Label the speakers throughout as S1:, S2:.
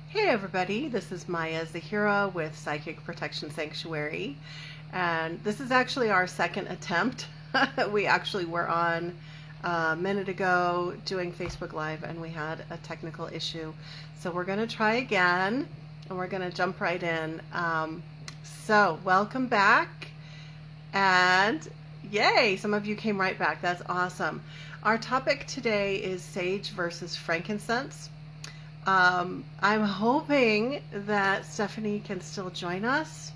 S1: Hey everybody, this is Maya Zahira with Psychic Protection Sanctuary, and this is actually our second attempt. We actually were on a minute ago doing Facebook Live and we had a technical issue. So we're going to try again and we're going to jump right in. So welcome back, and yay, some of you came right back. That's awesome. Our topic today is sage versus frankincense. I'm hoping that Stephanie can still join us.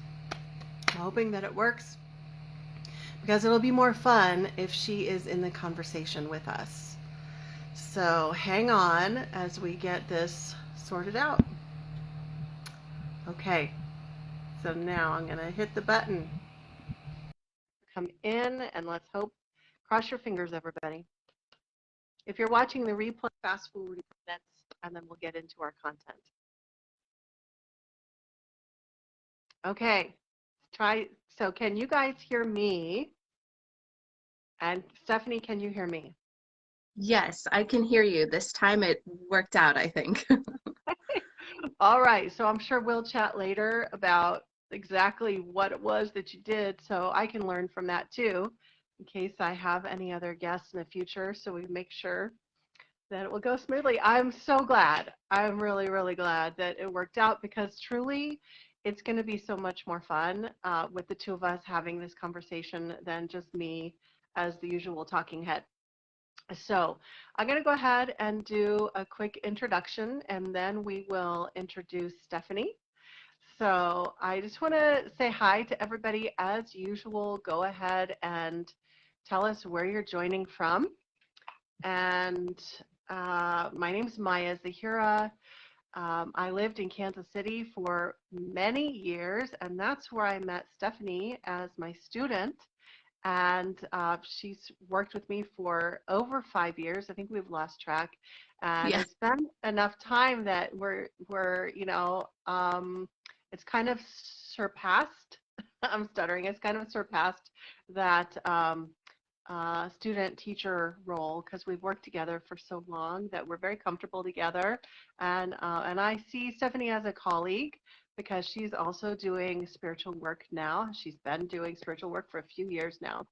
S1: I'm hoping that it works because it'll be more fun if she is in the conversation with us. So hang on as we get this sorted out. Okay, so now I'm going to hit the button. Come in and let's hope. Cross your fingers, everybody. If you're watching the replay, fast forward minutes and then we'll get into our content. Okay, try. So can you guys hear me? And Stephanie, can you hear me?
S2: Yes, I can hear you. This time it worked out, I think.
S1: All right, so I'm sure we'll chat later about exactly what it was that you did so I can learn from that too, in case I have any other guests in the future, so we make sure that it will go smoothly. I'm so glad. I'm really, really glad that it worked out because truly it's going to be so much more fun with the two of us having this conversation than just me as the usual talking head. So I'm going to go ahead and do a quick introduction and then we will introduce Stephanie. So I just want to say hi to everybody as usual. Go ahead and tell us where you're joining from. And my name is Maya Zahira. I lived in Kansas City for many years, and that's where I met Stephanie as my student. And she's worked with me for over 5 years. I think we've lost track, and
S2: Yeah.
S1: it's been enough time that it's kind of surpassed. I'm stuttering. It's kind of surpassed that student teacher role because we've worked together for so long that we're very comfortable together. And I see Stephanie as a colleague because she's also doing spiritual work now. She's been doing spiritual work for a few years now.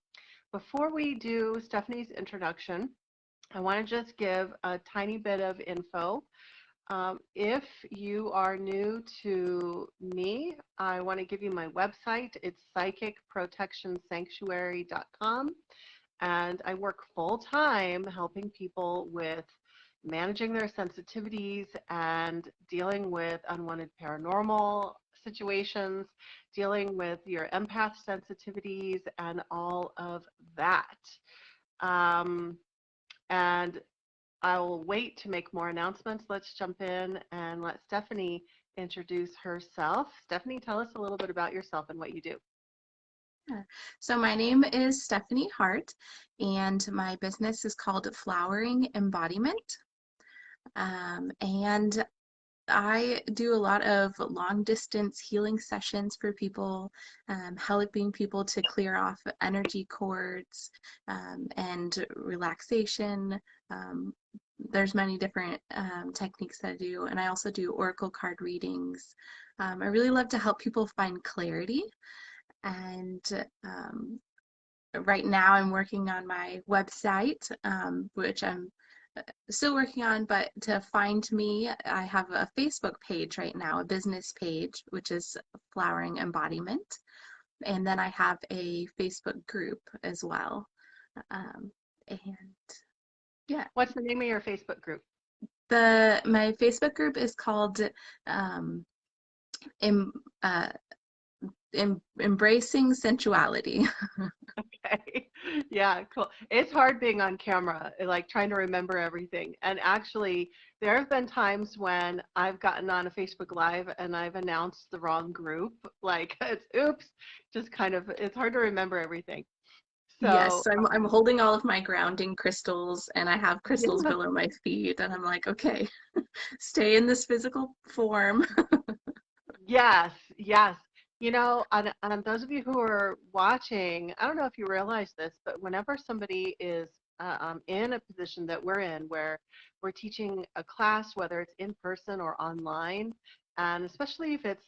S1: Before we do Stephanie's introduction, I want to just give a tiny bit of info. If you are new to me, I want to give you my website. It's psychicprotectionsanctuary.com. And I work full time helping people with managing their sensitivities and dealing with unwanted paranormal situations, dealing with your empath sensitivities, and all of that. Um, and I'll wait to make more announcements. Let's jump in and let Stephanie introduce herself. Stephanie, tell us a little bit about yourself and what you do.
S2: Yeah. So my name is Stephanie Hart, and my business is called Flowering Embodiment. And I do a lot of long distance healing sessions for people, helping people to clear off energy cords and relaxation. Um, there's many different techniques that I do, and I also do oracle card readings. I really love to help people find clarity, and right now I'm working on my website, which I'm still working on, but to find me, I have a Facebook page right now, a business page, which is Flowering Embodiment. And then I have a Facebook group as well. And yeah,
S1: What's the name of your Facebook group?
S2: my Facebook group is called um, em, uh, Embracing Sensuality.
S1: Okay. Yeah, cool. It's hard being on camera, like trying to remember everything. And actually, there have been times when I've gotten on a Facebook Live and I've announced the wrong group. Like, it's oops, just kind of, it's hard to remember everything.
S2: Yes,
S1: So,
S2: so I'm holding all of my grounding crystals and I have crystals
S1: yeah,
S2: below my feet and I'm like, okay, stay in this physical form.
S1: yes, yes. And those of you who are watching, I don't know if you realize this, but whenever somebody is in a position that we're in where we're teaching a class, whether it's in person or online, and especially if it's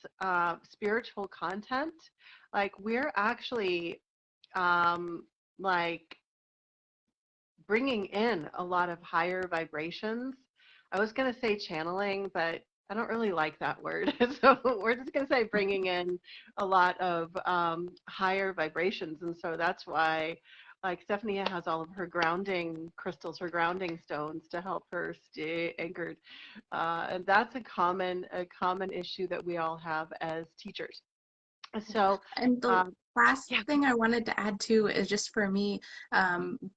S1: spiritual content, like we're actually like bringing in a lot of higher vibrations. I was going to say channeling, but I don't really like that word. So we're just going to say bringing in a lot of higher vibrations. And so that's why, like, Stephanie has all of her grounding crystals, her grounding stones to help her stay anchored. And that's a common issue that we all have as teachers. So,
S2: And the
S1: um,
S2: last
S1: yeah.
S2: thing I wanted to add too is just for me,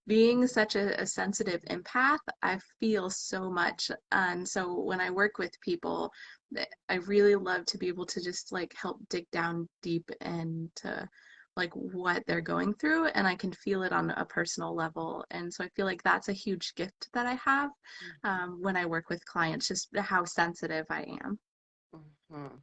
S2: being such a sensitive empath, I feel so much. And so when I work with people, I really love to be able to just like help dig down deep into like what they're going through, and I can feel it on a personal level. And so I feel like that's a huge gift that I have when I work with clients, just how sensitive I am.
S1: Mhm.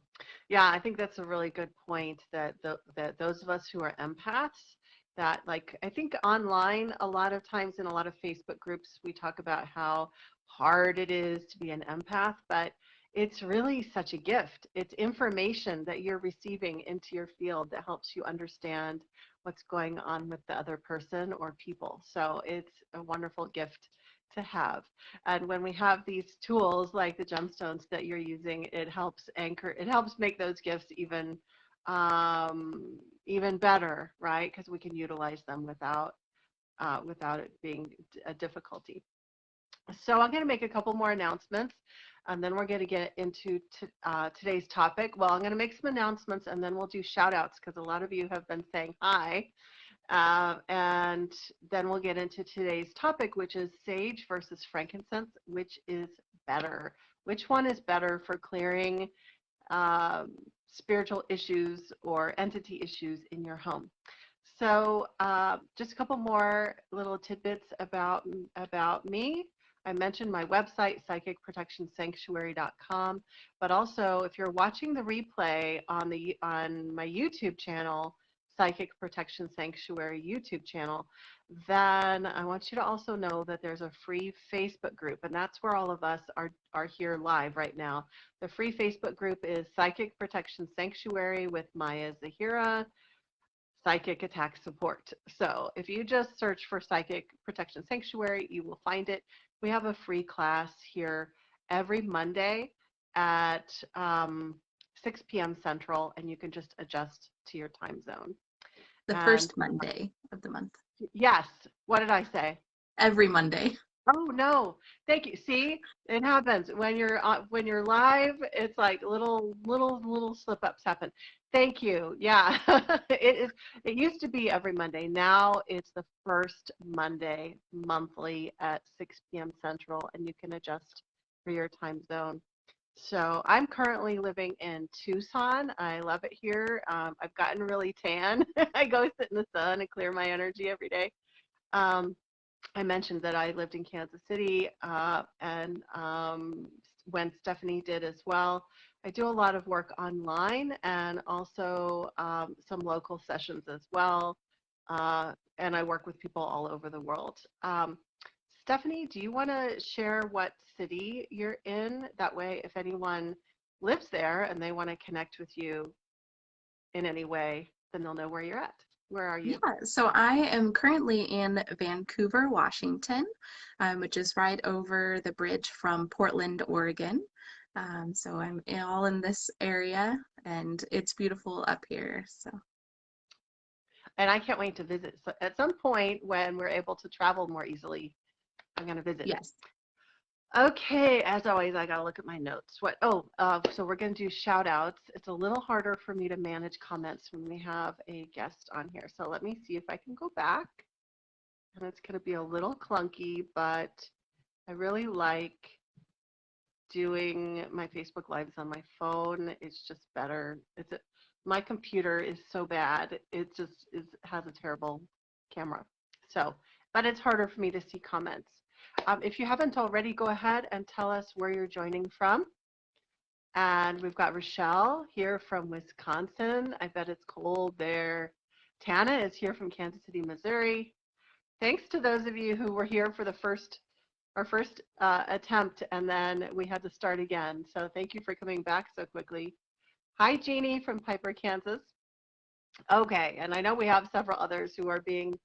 S1: Yeah, I think that's a really good point that that those of us who are empaths, that like I think online a lot of times in a lot of Facebook groups we talk about how hard it is to be an empath, but it's really such a gift. It's information that you're receiving into your field that helps you understand what's going on with the other person or people. So it's a wonderful gift to have. And when we have these tools like the gemstones that you're using, it helps anchor, it helps make those gifts even better, right? Because we can utilize them without it being a difficulty. So I'm going to make a couple more announcements, and then we're going to get into today's topic. Well, I'm going to make some announcements, and then we'll do shout outs because a lot of you have been saying hi. And then we'll get into today's topic, which is sage versus frankincense. Which is better? Which one is better for clearing spiritual issues or entity issues in your home? So just a couple more little tidbits about me. I mentioned my website, psychicprotectionsanctuary.com, but also if you're watching the replay on my YouTube channel, Psychic Protection Sanctuary YouTube channel, then I want you to also know that there's a free Facebook group, and that's where all of us are here live right now. The free Facebook group is Psychic Protection Sanctuary with Maya Zahira, Psychic Attack Support. So if you just search for Psychic Protection Sanctuary, you will find it. We have a free class here every Monday at 6 p.m. Central, and you can just adjust to your time zone.
S2: The
S1: And
S2: first Monday of the month.
S1: yes, what did I say?
S2: Every Monday.
S1: Oh no, thank you. See, it happens when you're live. It's like little slip ups happen. Thank you. Yeah, it is. It used to be every Monday. Now it's the first Monday monthly at 6 p.m. Central, and you can adjust for your time zone. So I'm currently living in Tucson. I love it here. I've gotten really tan. I go sit in the sun and clear my energy every day. Um, I mentioned that I lived in Kansas City, and when Stephanie did as well. I do a lot of work online and also some local sessions as well. And I work with people all over the world. Stephanie, do you want to share what city you're in? That way, if anyone lives there and they want to connect with you in any way, then they'll know where you're at. Where are you?
S2: Yeah, so I am currently in Vancouver, Washington, which is right over the bridge from Portland, Oregon. So I'm all in this area, and it's beautiful up here. So
S1: And I can't wait to visit. So at some point when we're able to travel more easily, I'm going to visit.
S2: yes,
S1: Okay, as always, I gotta look at my notes. So we're gonna do shout outs. It's a little harder for me to manage comments when we have a guest on here. So let me see if I can go back. And it's gonna be a little clunky, but I really like doing my Facebook Lives on my phone. It's just better. My computer is so bad. It just has a terrible camera. So, but it's harder for me to see comments. If you haven't already, go ahead and tell us where you're joining from. And we've got Rochelle here from Wisconsin. I bet it's cold there. Tana is here from Kansas City, Missouri. Thanks to those of you who were here for our first attempt, and then we had to start again. So thank you for coming back so quickly. Hi, Jeannie from Piper, Kansas. Okay, and I know we have several others who are being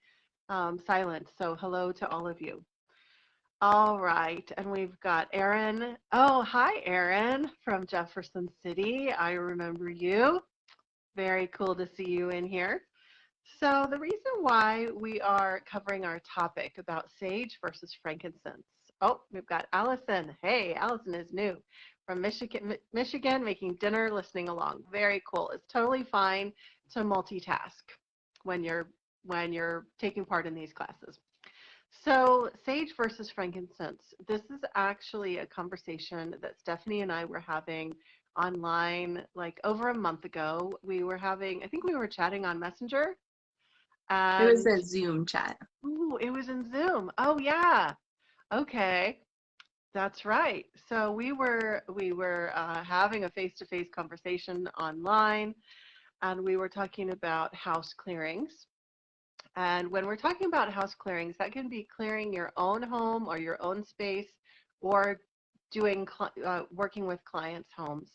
S1: silent, so hello to all of you. All right, and we've got Erin. Oh, hi, Erin from Jefferson City. I remember you. Very cool to see you in here. So the reason why we are covering our topic about sage versus frankincense. Oh, we've got Allison. Hey, Allison is new from Michigan, making dinner, listening along. Very cool. It's totally fine to multitask when you're taking part in these classes. So sage versus frankincense. This is actually a conversation that Stephanie and I were having online like over a month ago. I think we were chatting on Messenger.
S2: It was
S1: And
S2: a Zoom chat.
S1: ooh, it was in Zoom. Oh yeah. Okay. That's right. So we were having a face-to-face conversation online, and we were talking about house clearings. And when we're talking about house clearings, that can be clearing your own home or your own space, or working with clients' homes.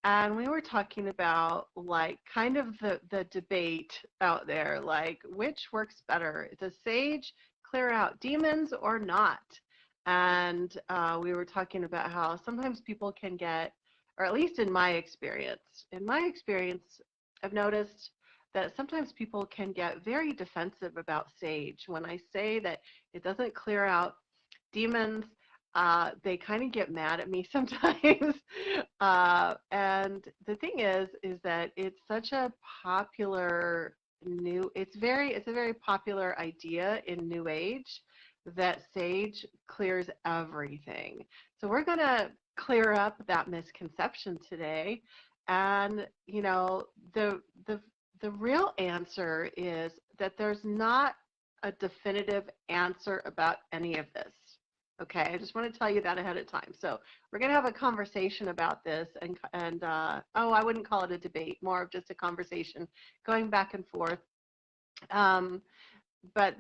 S1: And we were talking about like kind of the debate out there, like which works better? Does sage clear out demons or not? And we were talking about how sometimes people can get, or at least in my experience, I've noticed that sometimes people can get very defensive about sage. When I say that it doesn't clear out demons, they kind of get mad at me sometimes. And the thing is that it's such a popular it's a very popular idea in New Age that sage clears everything. So we're going to clear up that misconception today. And, you know, the real answer is that there's not a definitive answer about any of this. Okay, I just want to tell you that ahead of time. So we're going to have a conversation about this, and oh, I wouldn't call it a debate, more of just a conversation going back and forth. But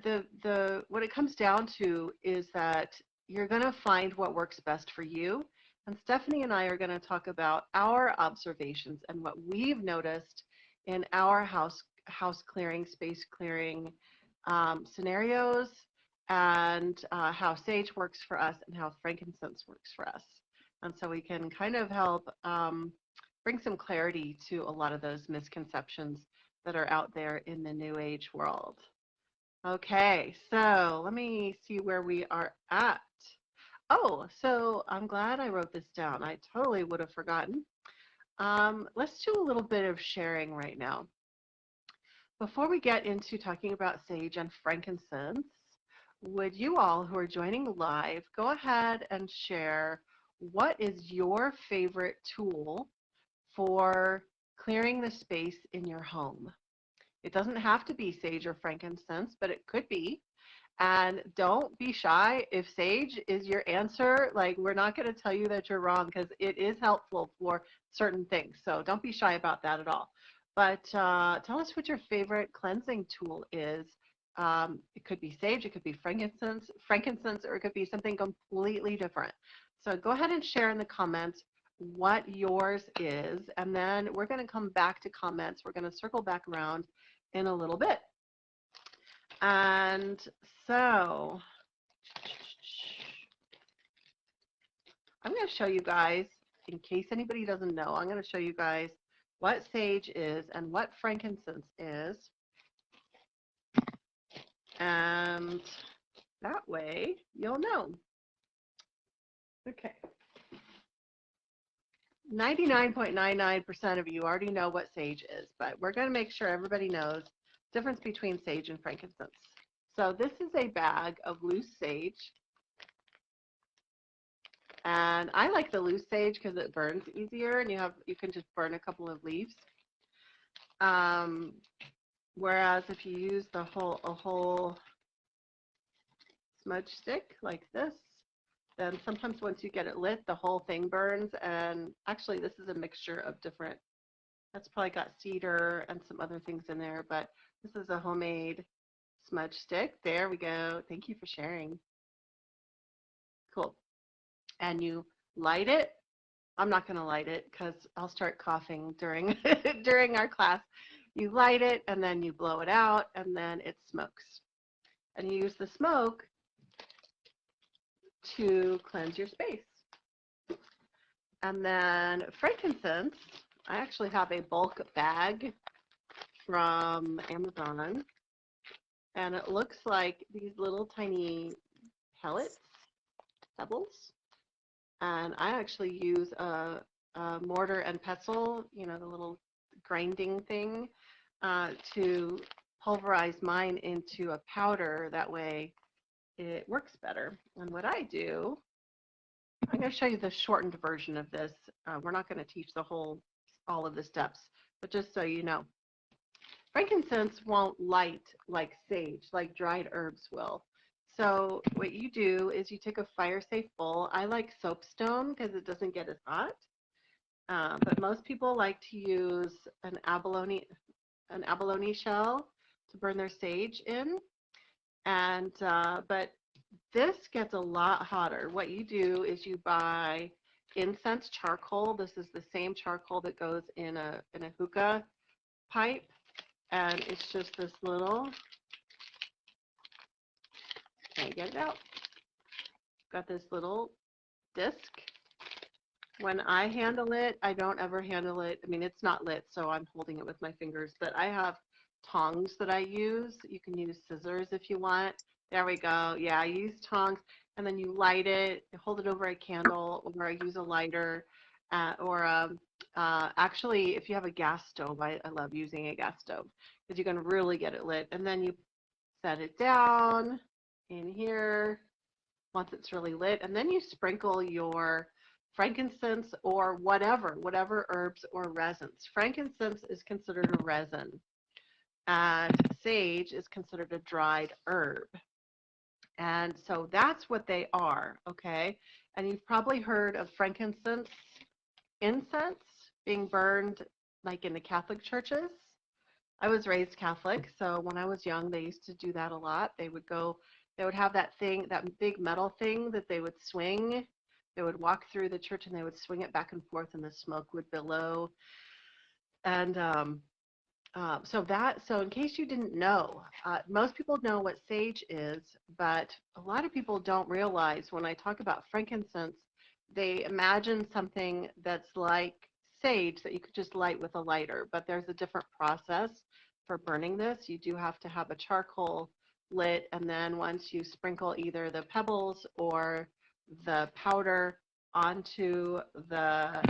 S1: what it comes down to is that you're going to find what works best for you. And Stephanie and I are going to talk about our observations and what we've noticed in our house clearing, space clearing scenarios, and how sage works for us and how frankincense works for us. And so we can kind of help bring some clarity to a lot of those misconceptions that are out there in the New Age world. Okay, so let me see where we are at. Oh, so I'm glad I wrote this down. I totally would have forgotten. Let's do a little bit of sharing right now. Before we get into talking about sage and frankincense, would you all who are joining live go ahead and share what is your favorite tool for clearing the space in your home? It doesn't have to be sage or frankincense, but it could be. And don't be shy. If sage is your answer, like, we're not going to tell you that you're wrong, because it is helpful for certain things. So don't be shy about that at all. But tell us what your favorite cleansing tool is. It could be sage, it could be frankincense, or it could be something completely different. So go ahead and share in the comments what yours is, and then we're going to come back to comments. We're going to circle back around in a little bit. And so I'm going to show you guys, in case anybody doesn't know, I'm going to show you guys what sage is and what frankincense is. And that way you'll know. Okay. 99.99% of you already know what sage is, but we're going to make sure everybody knows the difference between sage and frankincense. So this is a bag of loose sage. And I like the loose sage because it burns easier, and you can just burn a couple of leaves. Whereas if you use a whole smudge stick like this, then sometimes once you get it lit, the whole thing burns. And actually, this is a mixture of different. That's probably got cedar and some other things in there, but this is a homemade smudge stick. There we go. Thank you for sharing. Cool. And you light it. I'm not going to light it because I'll start coughing during during our class. You light it and then you blow it out and then it smokes. And you use the smoke to cleanse your space. And then frankincense, I actually have a bulk bag from Amazon, and it looks like these little tiny pellets, pebbles. And I actually use a mortar and pestle, you know, the little grinding thing, to pulverize mine into a powder. That way it works better. And what I do, I'm going to show you the shortened version of this. We're not going to teach all of the steps, but just so you know, frankincense won't light like sage, like dried herbs will. So what you do is you take a fire-safe bowl. I like soapstone because it doesn't get as hot, but most people like to use an abalone shell to burn their sage in. And but this gets a lot hotter. What you do is you buy incense charcoal. This is the same charcoal that goes in a hookah pipe, and it's just this little. Can't get it out. Got this little disc. When I handle it, I don't ever handle it. I mean, it's not lit, so I'm holding it with my fingers, but I have tongs that I use. You can use scissors if you want. There we go. Yeah, I use tongs, and then you light it, hold it over a candle, or I use a lighter, actually, if you have a gas stove, I love using a gas stove because you can really get it lit. And then you set it down in here once it's really lit, and then you sprinkle your frankincense or whatever herbs or resins. Frankincense is considered a resin, and sage is considered a dried herb. And so that's what they are, okay? And you've probably heard of frankincense incense being burned like in the Catholic churches. I was raised Catholic, so when I was young, they used to do that a lot. They would have that thing, that big metal thing that they would swing. They would walk through the church and they would swing it back and forth, and the smoke would billow. And so in case you didn't know, most people know what sage is, but a lot of people don't realize when I talk about frankincense, they imagine something that's like sage that you could just light with a lighter, but there's a different process for burning this. You do have to have a charcoal lit, and then once you sprinkle either the pebbles or the powder onto the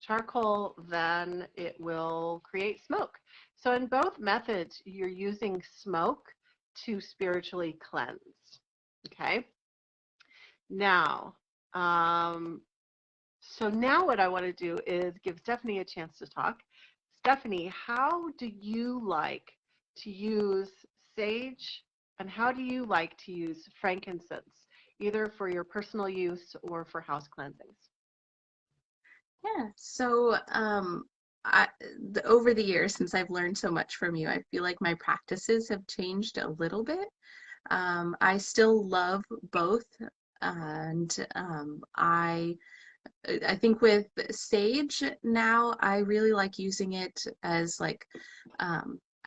S1: charcoal, then it will create smoke. So in both methods, you're using smoke to spiritually cleanse. Okay. Now, so now what I want to do is give Stephanie a chance to talk. Stephanie, how do you like to use sage, and how do you like to use frankincense, either for your personal use or for house cleansings?
S2: Yeah, so over the years, since I've learned so much from you, I feel like my practices have changed a little bit. I still love both, and I think with sage now, I really like using it as like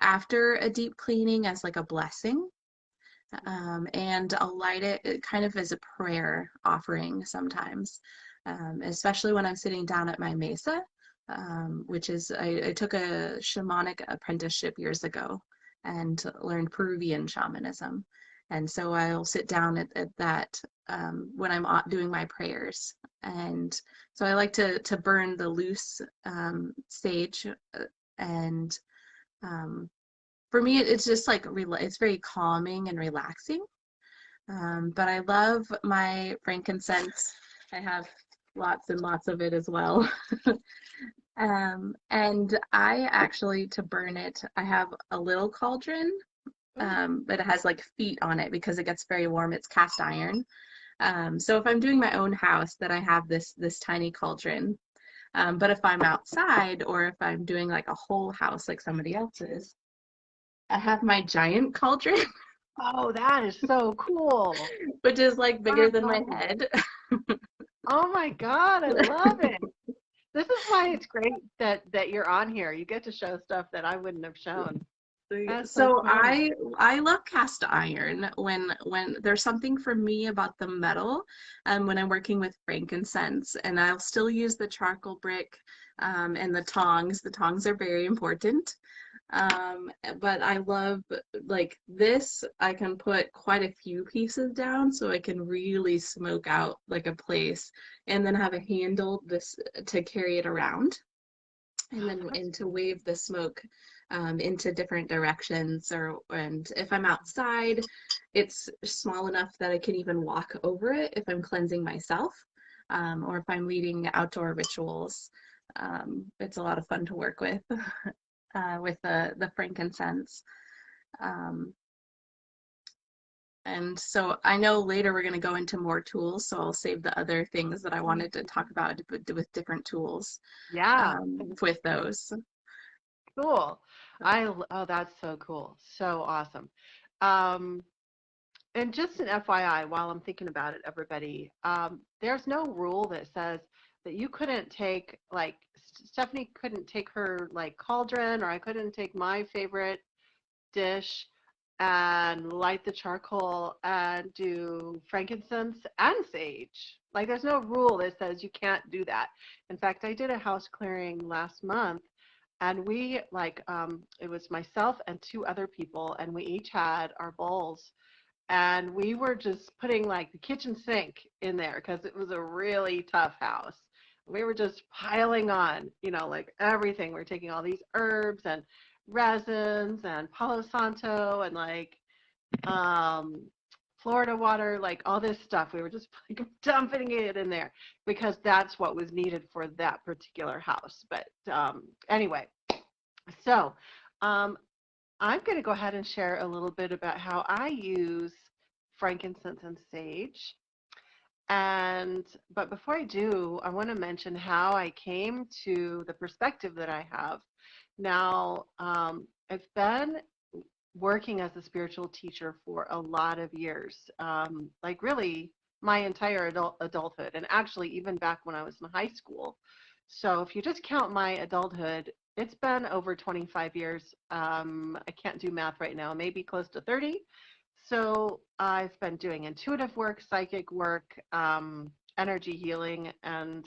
S2: after a deep cleaning as like a blessing. And I'll light it kind of as a prayer offering sometimes, especially when I'm sitting down at my mesa, which is, I took a shamanic apprenticeship years ago and learned Peruvian shamanism. And so I'll sit down at that when I'm doing my prayers. And so I like to burn the loose sage, and for me, it's just like it's very calming and relaxing. But I love my frankincense. I have lots and lots of it as well. And I actually, to burn it, I have a little cauldron, but it has like feet on it because it gets very warm. It's cast iron. So if I'm doing my own house, then I have this tiny cauldron. But if I'm outside or if I'm doing like a whole house like somebody else's, I have my giant cauldron,
S1: Oh, that is so cool.
S2: which is like bigger
S1: That's
S2: than my
S1: awesome.
S2: head.
S1: Oh my God, I love it. This is why it's great that you're on here. You get to show stuff that I wouldn't have shown. That's so
S2: So
S1: cool.
S2: I love cast iron when there's something for me about the metal when I'm working with frankincense, and I'll still use the charcoal brick and the tongs. The tongs are very important. But I love like this, I can put quite a few pieces down so I can really smoke out like a place and then have a handle this to carry it around and
S1: Oh,
S2: then
S1: that's
S2: and to wave the smoke into different directions and if I'm outside, it's small enough that I can even walk over it if I'm cleansing myself or if I'm leading outdoor rituals. It's a lot of fun to work with the frankincense. Um, and so I know later we're going to go into more tools, so I'll save the other things that I wanted to talk about with different tools
S1: yeah.
S2: with those.
S1: Cool. Oh, that's so cool. So awesome. Um, and just an FYI, while I'm thinking about it, everybody, there's no rule that says that you couldn't take like Stephanie couldn't take her like cauldron, or I couldn't take my favorite dish and light the charcoal and do frankincense and sage. Like there's no rule that says you can't do that. In fact, I did a house clearing last month, and we like it was myself and two other people, and we each had our bowls, and we were just putting like the kitchen sink in there because it was a really tough house. We were just piling on, like everything. We're taking all these herbs and resins and Palo Santo and like um, Florida water, like all this stuff. We were just like dumping it in there because that's what was needed for that particular house. But anyway, so um, I'm going to go ahead and share a little bit about how I use frankincense and sage. But before I do, I want to mention how I came to the perspective that I have. Now, I've been working as a spiritual teacher for a lot of years, like really my entire adulthood, and actually even back when I was in high school. So if you just count my adulthood, it's been over 25 years. I can't do math right now, maybe close to 30. So I've been doing intuitive work, psychic work, energy healing, and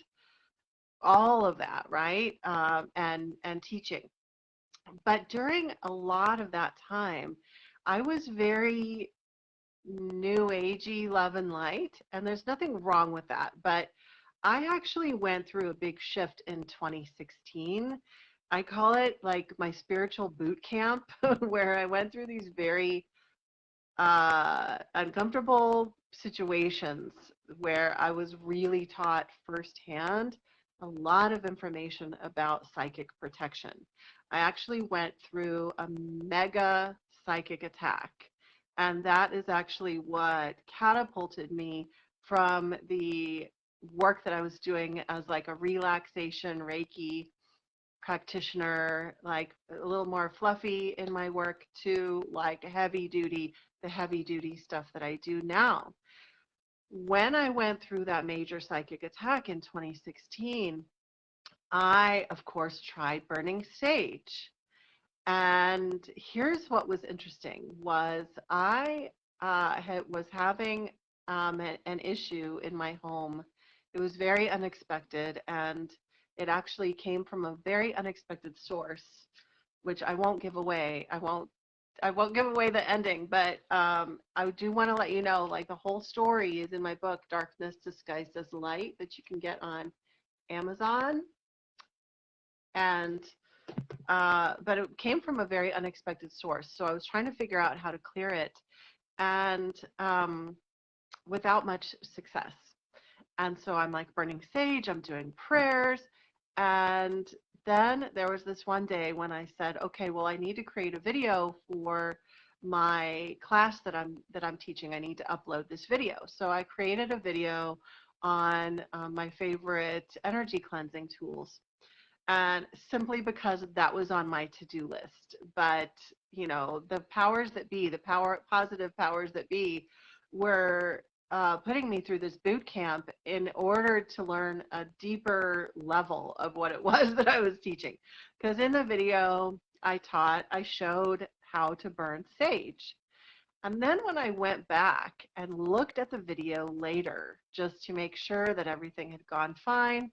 S1: all of that, right? And teaching. But during a lot of that time, I was very new agey, love and light, and there's nothing wrong with that. But I actually went through a big shift in 2016. I call it like my spiritual boot camp, where I went through these very uncomfortable situations where I was really taught firsthand a lot of information about psychic protection. I actually went through a mega psychic attack, and that is actually what catapulted me from the work that I was doing as like a relaxation Reiki practitioner, like a little more fluffy in my work, to like the heavy duty stuff that I do now. When I went through that major psychic attack in 2016, I, of course, tried burning sage. And here's what was interesting was I was having an issue in my home. It was very unexpected, and it actually came from a very unexpected source, which I won't give away. I won't give away the ending, but I do want to let you know, like the whole story is in my book, Darkness Disguised as Light, that you can get on Amazon. And but it came from a very unexpected source. So I was trying to figure out how to clear it, and without much success. And so I'm like burning sage, I'm doing prayers, and then there was this one day when I said, okay, well, I need to create a video for my class that I'm teaching. I need to upload this video. So I created a video on my favorite energy cleansing tools. and simply because that was on my to-do list. But, you know, the powers that be, positive powers that be, were putting me through this boot camp in order to learn a deeper level of what it was that I was teaching. Because in the video I showed how to burn sage. And then when I went back and looked at the video later, just to make sure that everything had gone fine,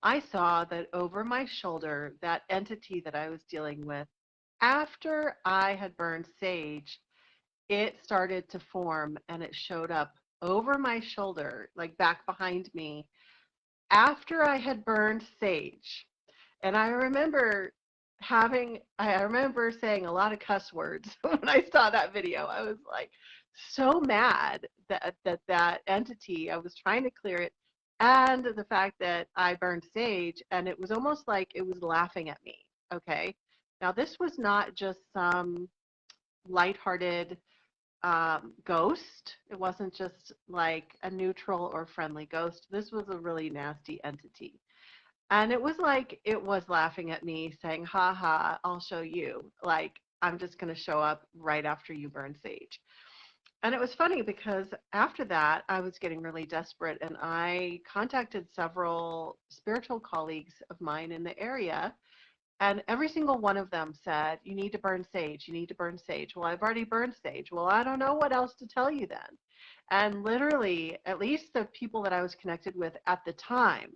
S1: I saw that over my shoulder, that entity that I was dealing with, after I had burned sage, it started to form and it showed up over my shoulder, like back behind me, after I had burned sage. And I remember saying a lot of cuss words when I saw that video. I was like so mad that entity, I was trying to clear it, and the fact that I burned sage, and it was almost like it was laughing at me. Okay. Now, this was not just some lighthearted ghost. It wasn't just like a neutral or friendly ghost. This was a really nasty entity. And it was like it was laughing at me, saying, ha ha, I'll show you. Like, I'm just going to show up right after you burn sage. And it was funny because after that, I was getting really desperate and I contacted several spiritual colleagues of mine in the area. And every single one of them said, you need to burn sage. You need to burn sage. Well, I've already burned sage. Well, I don't know what else to tell you then. And literally, at least the people that I was connected with at the time,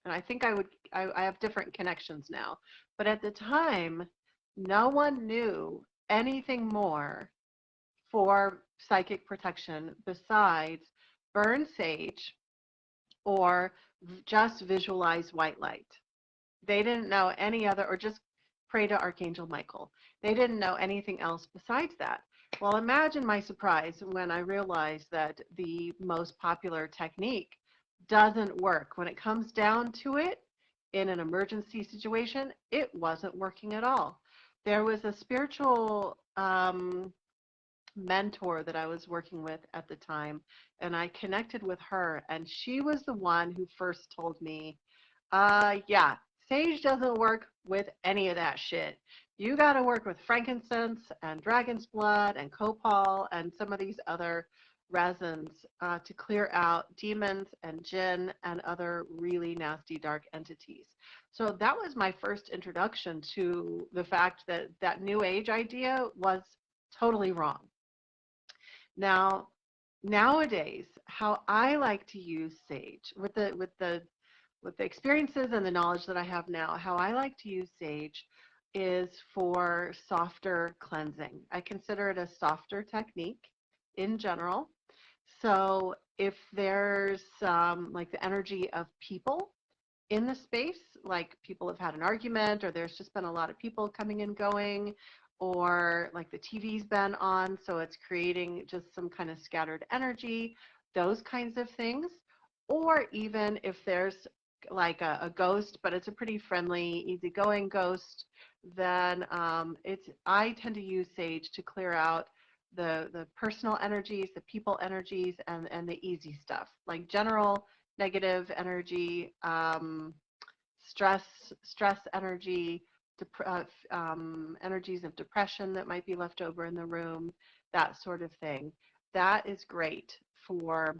S1: and I think I have different connections now, but at the time, no one knew anything more for psychic protection besides burn sage or just visualize white light. They didn't know any other, or just pray to Archangel Michael. They didn't know anything else besides that. Well, imagine my surprise when I realized that the most popular technique doesn't work. When it comes down to it, in an emergency situation, it wasn't working at all. There was a spiritual mentor that I was working with at the time, and I connected with her, and she was the one who first told me, yeah, sage doesn't work with any of that shit. You got to work with frankincense and dragon's blood and copal and some of these other resins to clear out demons and jinn and other really nasty dark entities. So that was my first introduction to the fact that that new age idea was totally wrong. Now, nowadays, how I like to use sage with the experiences and the knowledge that I have now, how I like to use sage is for softer cleansing. I consider it a softer technique in general. So if there's like the energy of people in the space, like people have had an argument, or there's just been a lot of people coming and going, or like the TV's been on, so it's creating just some kind of scattered energy, those kinds of things. Or even if there's like a ghost, but it's a pretty friendly, easygoing ghost, then I tend to use sage to clear out the personal energies, the people energies, and the easy stuff, like general negative energy, stress energy, energies of depression that might be left over in the room, that sort of thing. That is great for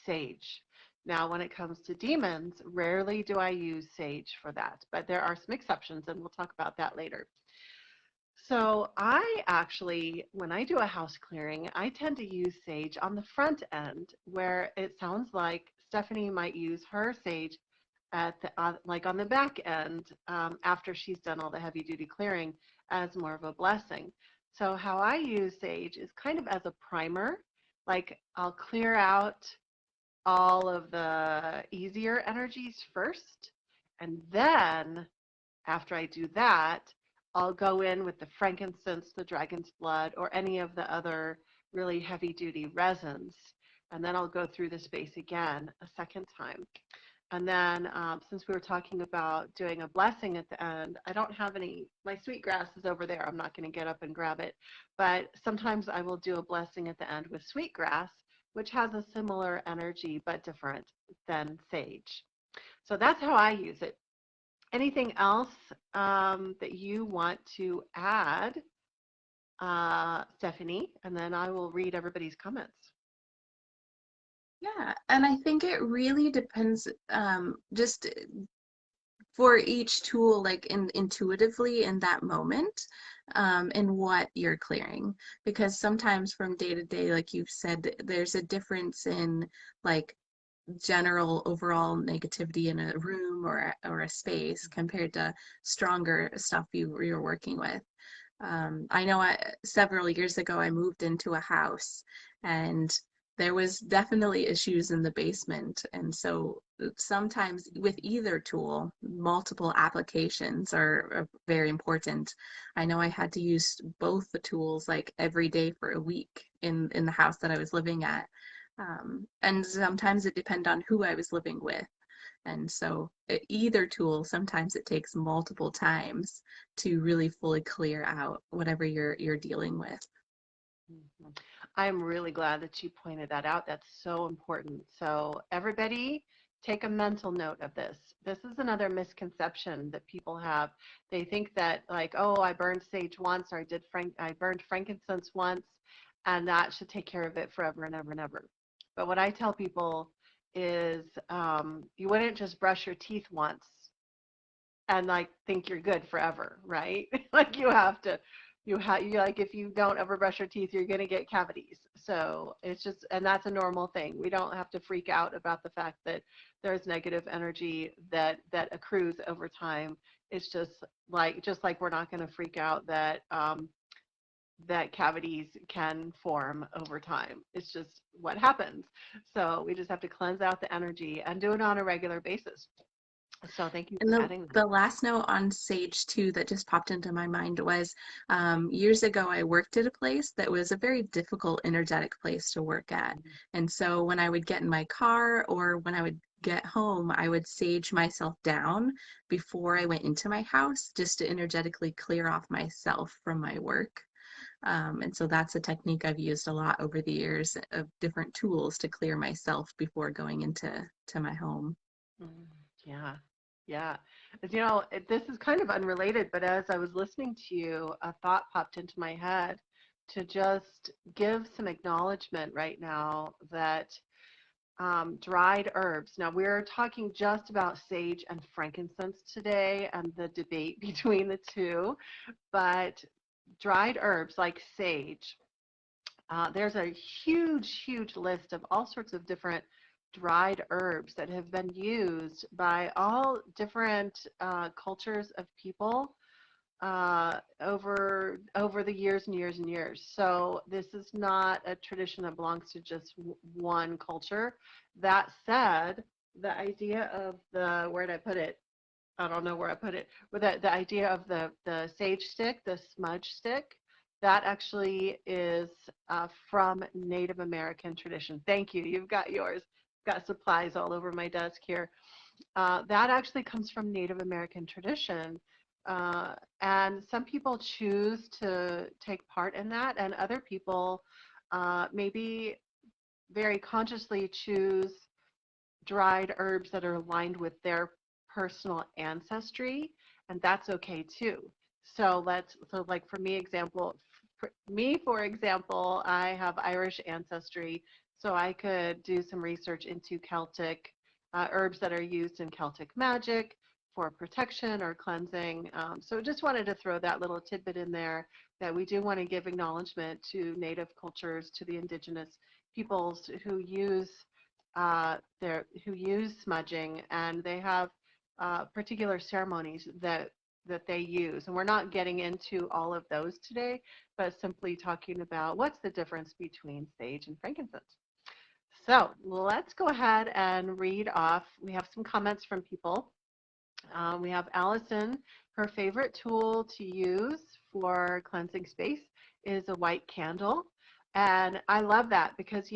S1: sage. Now, when it comes to demons, rarely do I use sage for that, but there are some exceptions, and we'll talk about that later. So I actually, when I do a house clearing, I tend to use sage on the front end, where it sounds like Stephanie might use her sage at the, like on the back end, after she's done all the heavy duty clearing, as more of a blessing. So how I use sage is kind of as a primer, like I'll clear out all of the easier energies first, and then after I do that, I'll go in with the frankincense, the dragon's blood, or any of the other really heavy duty resins. And then I'll go through the space again a second time. And then since we were talking about doing a blessing at the end, I don't have any, my sweetgrass is over there. I'm not going to get up and grab it. But sometimes I will do a blessing at the end with sweetgrass, which has a similar energy but different than sage. So that's how I use it. Anything else that you want to add, Stephanie? And then I will read everybody's comments.
S2: Yeah, and I think it really depends just for each tool, like intuitively in that moment, in what you're clearing. Because sometimes from day to day, like you've said, there's a difference in like general overall negativity in a room or a space compared to stronger stuff you're working with. I know several years ago I moved into a house and there was definitely issues in the basement. And so sometimes with either tool, multiple applications are very important. I know I had to use both the tools like every day for a week in the house that I was living at. And sometimes it depended on who I was living with. And so either tool, sometimes it takes multiple times to really fully clear out whatever you're dealing with.
S1: Mhm. I'm really glad that you pointed that out. That's so important. So everybody take a mental note of this. This is another misconception that people have. They think that like, oh, I burned sage once, or I burned frankincense once, and that should take care of it forever and ever and ever. But what I tell people is you wouldn't just brush your teeth once and like think you're good forever, right? Like you like if you don't ever brush your teeth, you're gonna get cavities. So it's just, and that's a normal thing. We don't have to freak out about the fact that there's negative energy that accrues over time. It's just like we're not gonna freak out that that cavities can form over time. It's just what happens. So we just have to cleanse out the energy and do it on a regular basis. So thank you
S2: And
S1: for adding that.
S2: the last note on Sage too that just popped into my mind was years ago I worked at a place that was a very difficult energetic place to work at. And so when I would get in my car or when I would get home, I would sage myself down before I went into my house just to energetically clear off myself from my work. And so that's a technique I've used a lot over the years of different tools to clear myself before going into my home.
S1: Mm, yeah, yeah. This is kind of unrelated, but as I was listening to you, a thought popped into my head to just give some acknowledgement right now that dried herbs. Now, we're talking just about sage and frankincense today and the debate between the two, but dried herbs like sage, there's a huge, huge list of all sorts of different dried herbs that have been used by all different cultures of people over the years and years and years. So this is not a tradition that belongs to just one culture. That said, the idea of the where did I put it? I don't know where I put it. But the idea of the sage stick, the smudge stick, that actually is from Native American tradition. Thank you. You've got yours. Got supplies all over my desk here. That actually comes from Native American tradition. And some people choose to take part in that, and other people maybe very consciously choose dried herbs that are aligned with their personal ancestry, and that's okay too. So like for example, I have Irish ancestry, so I could do some research into Celtic herbs that are used in Celtic magic for protection or cleansing. So just wanted to throw that little tidbit in there that we do want to give acknowledgement to native cultures, to the indigenous peoples who use smudging, and they have particular ceremonies that they use. And we're not getting into all of those today, but simply talking about what's the difference between sage and frankincense. So let's go ahead and read off. We have some comments from people. We have Allison. Her favorite tool to use for cleansing space is a white candle. And I love that because,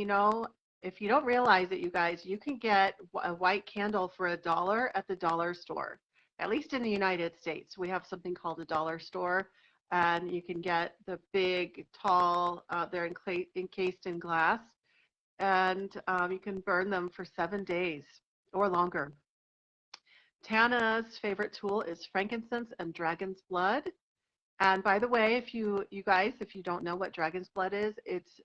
S1: if you don't realize it, you guys, you can get a white candle for $1 at the dollar store. At least in the United States, we have something called a dollar store, and you can get the big, tall, they're encased in glass, and you can burn them for 7 days or longer. Tana's favorite tool is frankincense and dragon's blood. And by the way, if you guys, if you don't know what dragon's blood is, it's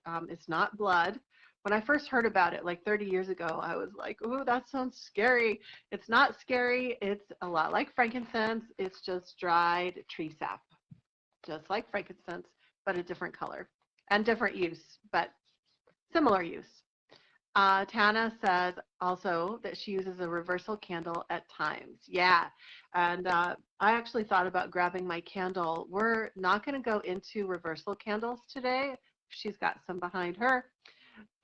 S1: not blood. When I first heard about it, like 30 years ago, I was like, "Ooh, that sounds scary." It's not scary. It's a lot like frankincense. It's just dried tree sap, just like frankincense, but a different color and different use, but similar use. Tana says also that she uses a reversal candle at times. Yeah, and I actually thought about grabbing my candle. We're not going to go into reversal candles today. She's got some behind her.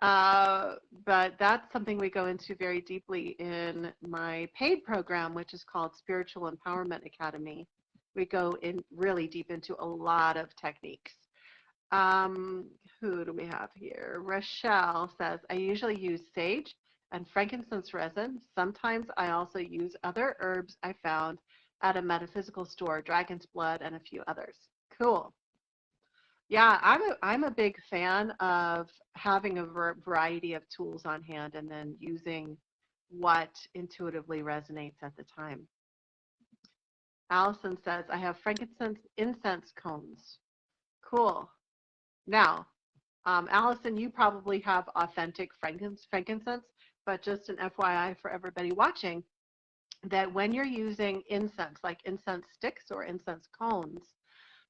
S1: Uh, but that's something we go into very deeply in my paid program, which is called Spiritual Empowerment Academy. We go in really deep into a lot of techniques. Um, who do we have here? Rochelle says, I usually use sage and frankincense resin. Sometimes I also use other herbs I found at a metaphysical store, dragon's blood, and a few others. Cool. Yeah, I'm a big fan of having a variety of tools on hand and then using what intuitively resonates at the time. Allison says, I have frankincense incense cones. Cool. Now, Allison, you probably have authentic frankincense, but just an FYI for everybody watching, that when you're using incense, like incense sticks or incense cones,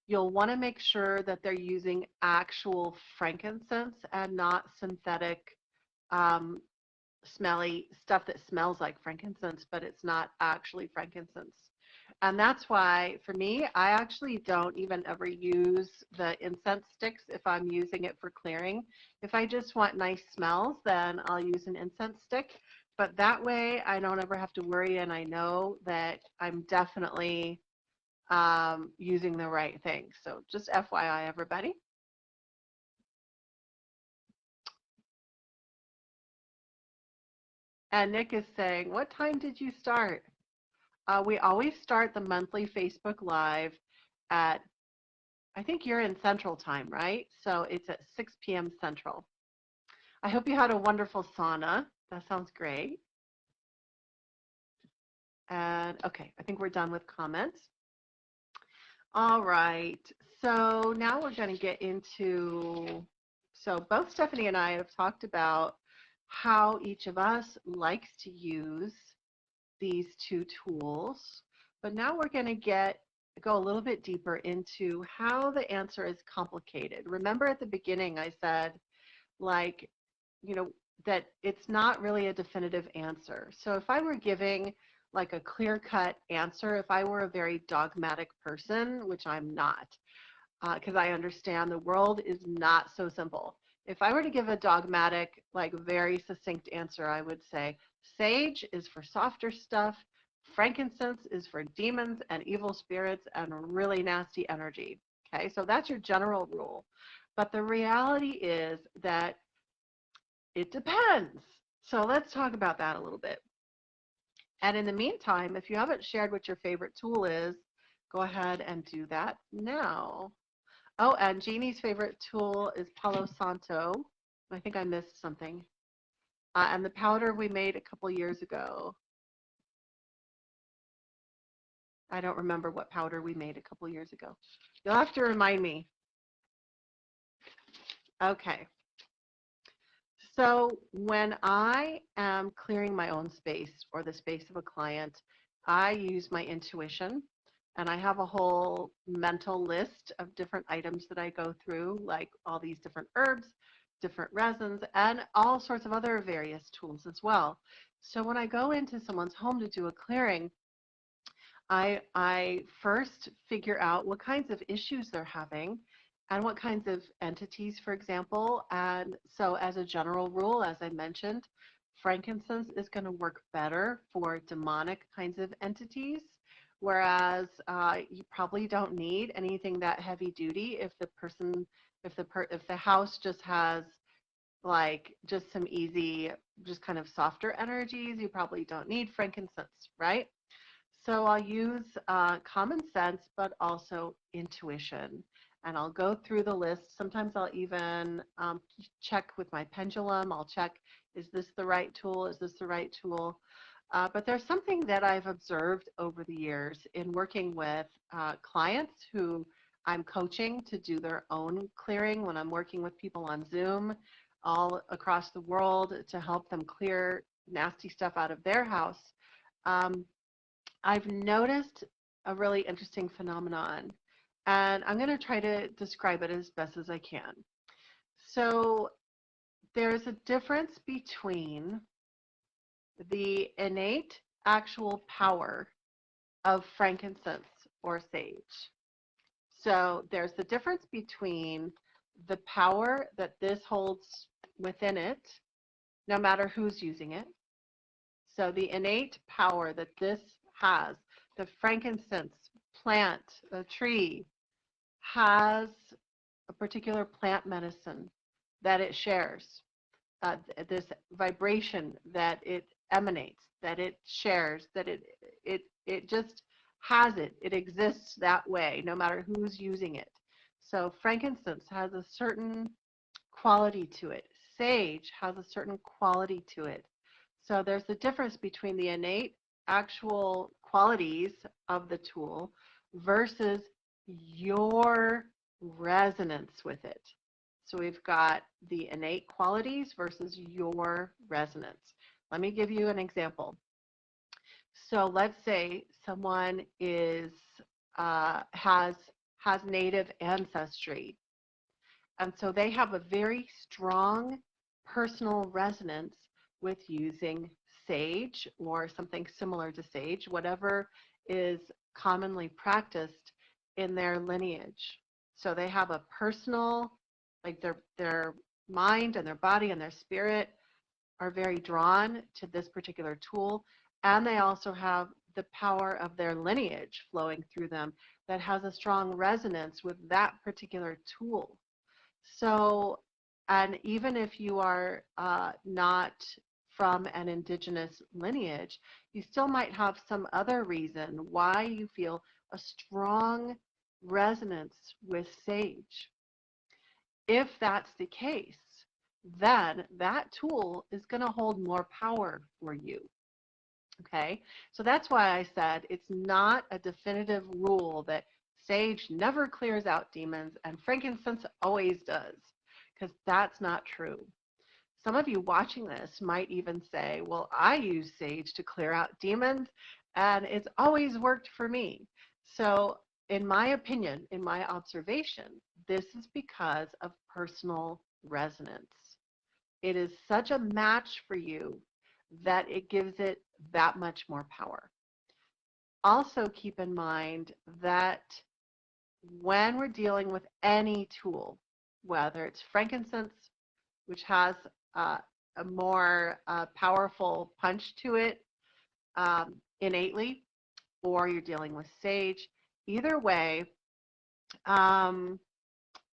S1: you'll want to make sure that they're using actual frankincense and not synthetic, um, smelly stuff that smells like frankincense, but it's not actually frankincense. And that's why, for me, I actually don't even ever use the incense sticks if I'm using it for clearing. If I just want nice smells, then I'll use an incense stick. But that way, I don't ever have to worry, and I know that I'm definitely using the right thing. So just FYI, everybody. And Nick is saying, what time did you start? We always start the monthly Facebook Live at, I think you're in Central Time, right? So it's at 6 p.m. Central. I hope you had a wonderful sauna. That sounds great. And okay, I think we're done with comments. All right. So now we're going to get into, so both Stephanie and I have talked about how each of us likes to use these two tools. But now we're going to go a little bit deeper into how the answer is complicated. Remember at the beginning I said, like, you know, that it's not really a definitive answer. So if I were giving like a clear-cut answer, if I were a very dogmatic person, which I'm not, because I understand the world is not so simple. If I were to give a dogmatic, like very succinct answer, I would say sage is for softer stuff, frankincense is for demons and evil spirits and really nasty energy. Okay, so that's your general rule. But the reality is that it depends. So let's talk about that a little bit. And in the meantime, if you haven't shared what your favorite tool is, go ahead and do that now. Oh, and Jeannie's favorite tool is Palo Santo. I think I missed something. And the powder we made a couple years ago. I don't remember what powder we made a couple years ago. You'll have to remind me. Okay. So when I am clearing my own space or the space of a client, I use my intuition. And I have a whole mental list of different items that I go through, like all these different herbs, different resins, and all sorts of other various tools as well. So when I go into someone's home to do a clearing, I first figure out what kinds of issues they're having and what kinds of entities, for example. And so as a general rule, as I mentioned, frankincense is going to work better for demonic kinds of entities, whereas you probably don't need anything that heavy duty if the person, if the house just has like just some easy, just kind of softer energies, you probably don't need frankincense, right? So I'll use common sense, but also intuition. And I'll go through the list. Sometimes I'll even check with my pendulum. I'll check, is this the right tool? Is this the right tool? But there's something that I've observed over the years in working with clients who I'm coaching to do their own clearing when I'm working with people on Zoom all across the world to help them clear nasty stuff out of their house. Um, I've noticed a really interesting phenomenon, and I'm going to try to describe it as best as I can. So there's a difference between the innate actual power of frankincense or sage. So there's the difference between the power that this holds within it, no matter who's using it. So the innate power that this has, the frankincense plant, the tree, has a particular plant medicine that it shares, this vibration that it emanates, that it shares, that it just has it. It exists that way, no matter who's using it. So frankincense has a certain quality to it. Sage has a certain quality to it. So there's the difference between the innate actual qualities of the tool versus your resonance with it. So we've got the innate qualities versus your resonance. Let me give you an example. So let's say someone is has native ancestry, and so they have a very strong personal resonance with using sage or something similar to sage, whatever is commonly practiced in their lineage. So they have a personal, like their mind and their body and their spirit are very drawn to this particular tool, and they also have the power of their lineage flowing through them that has a strong resonance with that particular tool. So, and even if you are not from an indigenous lineage, you still might have some other reason why you feel a strong resonance with sage. If that's the case, then that tool is going to hold more power for you. Okay, so that's why I said it's not a definitive rule that sage never clears out demons and frankincense always does, because that's not true. Some of you watching this might even say, well, I use sage to clear out demons and it's always worked for me. So in my opinion, in my observation, this is because of personal resonance. It is such a match for you that it gives it that much more power. Also keep in mind that when we're dealing with any tool, whether it's frankincense, which has a more powerful punch to it innately, or you're dealing with sage, either way,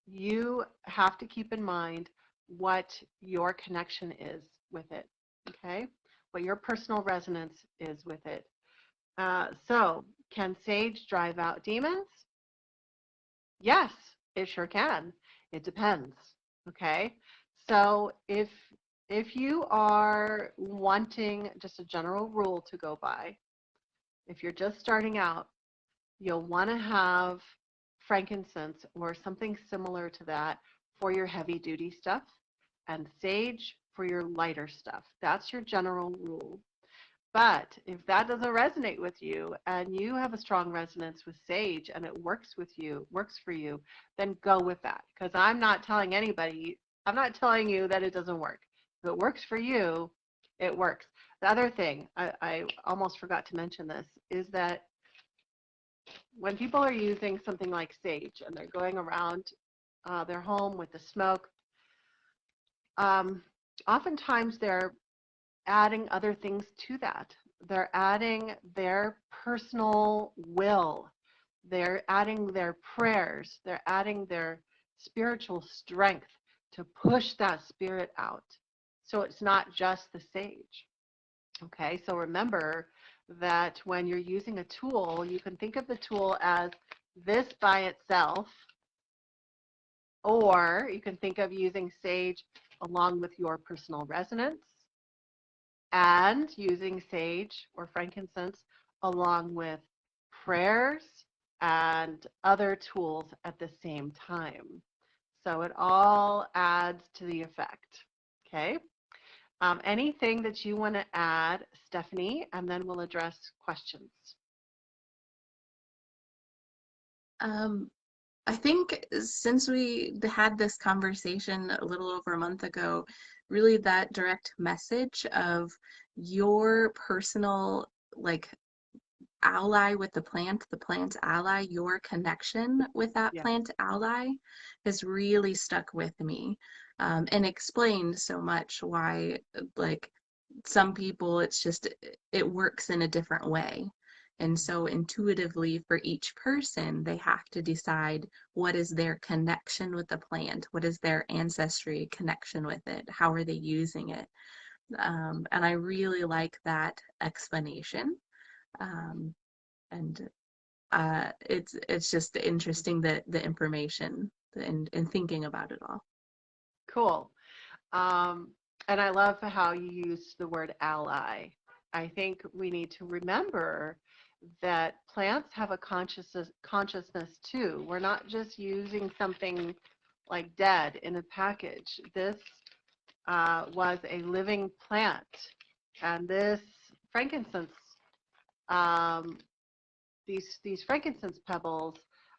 S1: you have to keep in mind what your connection is with it, okay? What your personal resonance is with it. So, can sage drive out demons? Yes, it sure can. It depends, okay? So, if you are wanting just a general rule to go by, if you're just starting out, you'll want to have frankincense or something similar to that for your heavy duty stuff and sage for your lighter stuff. That's your general rule. But if that doesn't resonate with you and you have a strong resonance with sage and it works for you, then go with that. Because I'm not telling anybody, I'm not telling you that it doesn't work. If it works for you, it works. The other thing, I almost forgot to mention this, is that when people are using something like sage and they're going around their home with the smoke, oftentimes they're adding other things to that. They're adding their personal will. They're adding their prayers. They're adding their spiritual strength to push that spirit out. So it's not just the sage. Okay, so remember that when you're using a tool, you can think of the tool as this by itself, or you can think of using sage along with your personal resonance and using sage or frankincense along with prayers and other tools at the same time. So it all adds to the effect. Okay. Anything that you want to add, Stephanie, and then we'll address questions.
S2: Um, I think since we had this conversation a little over a month ago, really that direct message of your personal, like, ally with the plant's ally, your connection with that
S1: Yeah.
S2: plant ally has really stuck with me, and explained so much why, like, some people it's just it works in a different way. And so intuitively for each person, they have to decide what is their connection with the plant, what is their ancestry connection with it, how are they using it. And I really like that explanation. Um, and it's just interesting that the information and thinking about it all.
S1: Cool. Um, and I love how you used the word ally. I think we need to remember that plants have a consciousness too. We're not just using something like dead in a package. This was a living plant, and this frankincense, um, these frankincense pebbles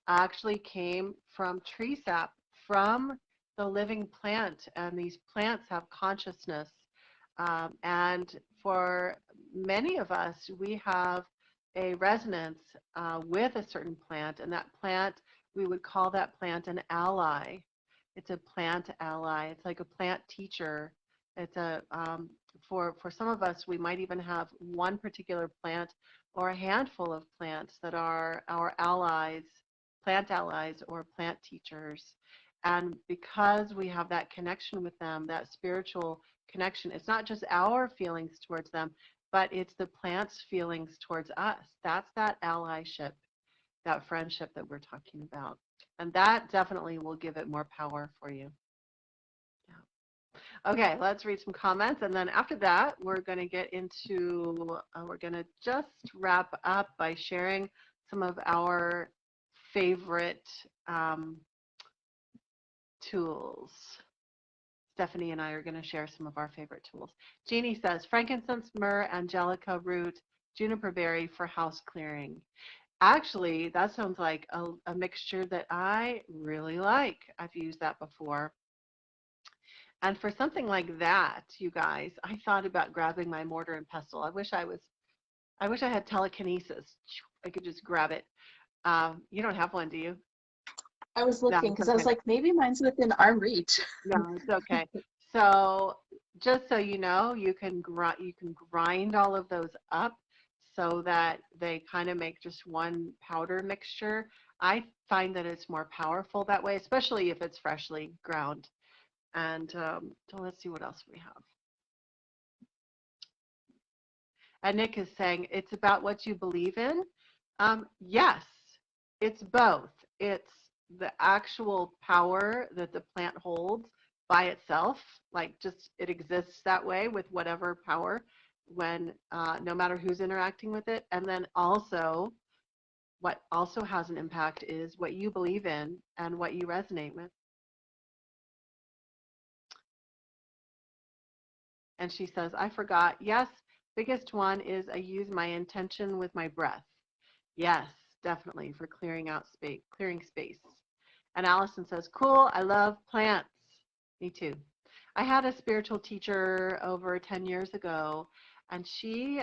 S1: actually came from tree sap from the living plant, and these plants have consciousness. And for many of us, we have a resonance with a certain plant, and that plant, we would call that plant an ally. It's a plant ally. It's like a plant teacher. It's a for some of us, we might even have one particular plant or a handful of plants that are our allies, plant allies or plant teachers. And because we have that connection with them, that spiritual connection, it's not just our feelings towards them, but it's the plant's feelings towards us. That's that allyship, that friendship that we're talking about. And that definitely will give it more power for you. Yeah. Okay, let's read some comments. And then after that, we're going to get into, we're going to just wrap up by sharing some of our favorite tools. Stephanie and I are going to share some of our favorite tools. Jeannie says, frankincense, myrrh, angelica root, juniper berry for house clearing. Actually, that sounds like a mixture that I really like. I've used that before. And for something like that, you guys, I thought about grabbing my mortar and pestle. I wish I had telekinesis. I could just grab it. You don't have one, do you?
S2: I was
S1: No,
S2: looking
S1: it's
S2: because I was
S1: okay.
S2: like, maybe mine's within arm reach.
S1: No, it's okay. So just so you know, you can grind all of those up so that they kind of make just one powder mixture. I find that it's more powerful that way, especially if it's freshly ground. And so let's see what else we have. And Nick is saying it's about what you believe in. Yes, it's both. It's the actual power that the plant holds by itself, like just it exists that way with whatever power when no matter who's interacting with it. And then also what also has an impact is what you believe in and what you resonate with. And she says, I forgot. Yes, biggest one is I use my intention with my breath. Yes, definitely for clearing out space, clearing space. And Allison says, cool, I love plants. Me too. I had a spiritual teacher over 10 years ago, and she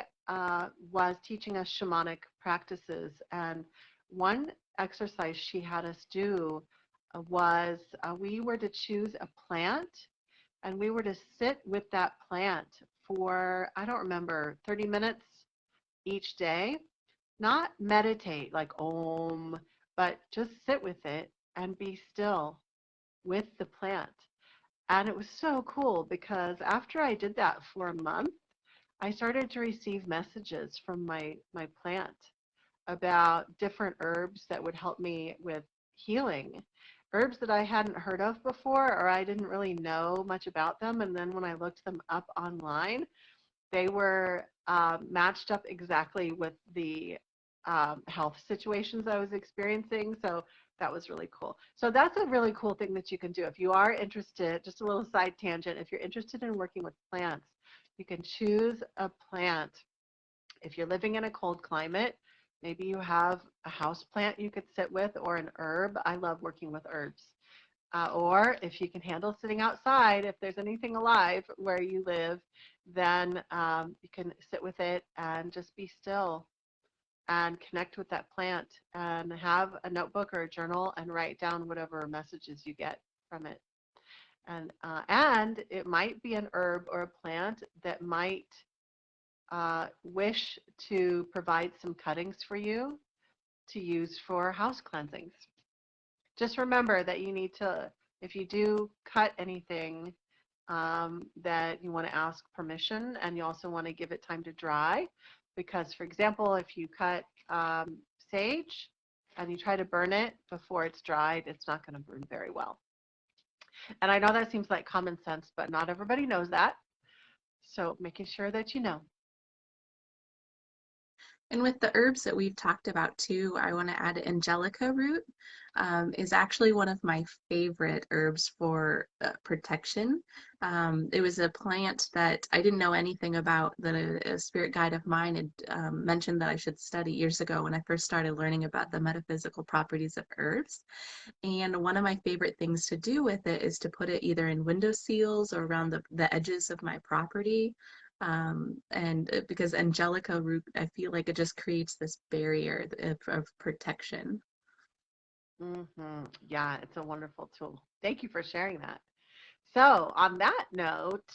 S1: was teaching us shamanic practices. And one exercise she had us do was we were to choose a plant and we were to sit with that plant for, I don't remember, 30 minutes each day. Not meditate like om, but just sit with it and be still with the plant. And it was so cool because after I did that for a month, I started to receive messages from my plant about different herbs that would help me with healing. Herbs that I hadn't heard of before or I didn't really know much about them. And then when I looked them up online, they were matched up exactly with the health situations I was experiencing. So that was really cool. So that's a really cool thing that you can do. If you are interested, just a little side tangent, if you're interested in working with plants, you can choose a plant. If you're living in a cold climate, maybe you have a house plant you could sit with or an herb. I love working with herbs. Or if you can handle sitting outside, if there's anything alive where you live, then you can sit with it and just be still and connect with that plant and have a notebook or a journal and write down whatever messages you get from it. And it might be an herb or a plant that might wish to provide some cuttings for you to use for house cleansings. Just remember that you need to, if you do cut anything, that you want to ask permission, and you also want to give it time to dry. Because, for example, if you cut sage and you try to burn it before it's dried, it's not going to burn very well. And I know that seems like common sense, but not everybody knows that. So making sure that you know.
S2: And with the herbs that we've talked about too, I want to add angelica root is actually one of my favorite herbs for protection. It was a plant that I didn't know anything about, that a spirit guide of mine had mentioned that I should study years ago when I first started learning about the metaphysical properties of herbs. And one of my favorite things to do with it is to put it either in window seals or around the edges of my property. And because angelica root, I feel like it just creates this barrier of protection.
S1: Yeah, it's a wonderful tool. Thank you for sharing that. So on that note,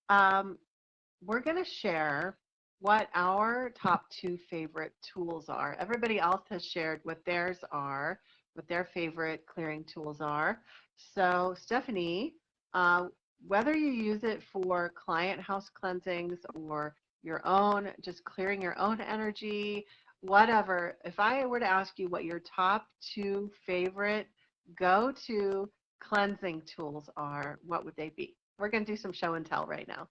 S1: um, we're going to share what our top 2 favorite tools are. Everybody else has shared what theirs are, what their favorite clearing tools are. So Stephanie, whether you use it for client house cleansings or your own, just clearing your own energy, whatever, if I were to ask you what your top 2 favorite go-to cleansing tools are, what would they be? We're going to do some show and tell right now.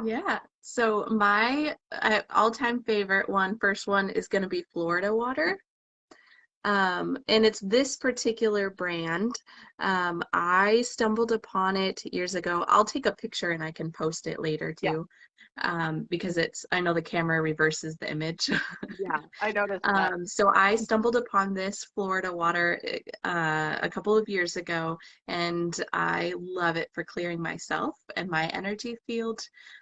S2: Yeah, so my all-time favorite first one is going to be Florida water. And it's this particular brand. I stumbled upon it years ago. I'll take a picture and I can post it later
S1: Yeah.
S2: too, because I know the camera reverses the image.
S1: Yeah, I noticed that.
S2: So I stumbled upon this Florida water a couple of years ago, and I love it for clearing myself and my energy field.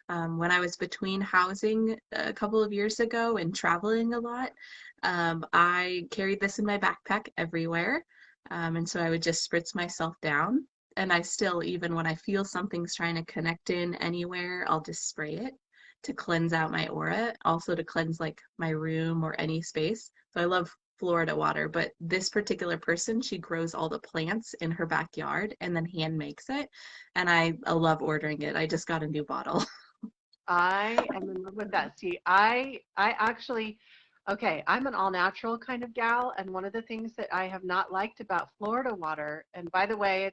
S2: When I was between housing a couple of years ago and traveling a lot, I carried this in my backpack everywhere. And so I would just spritz myself down. And I still, even when I feel something's trying to connect in anywhere, I'll just spray it to cleanse out my aura, also to cleanse like my room or any space. So I love Florida water, but this particular person, she grows all the plants in her backyard and then hand makes it. And I love ordering it. I just got a new bottle.
S1: I am in love with that. See, I actually, okay, I'm an all natural kind of gal, and one of the things that I have not liked about Florida water, and by the way,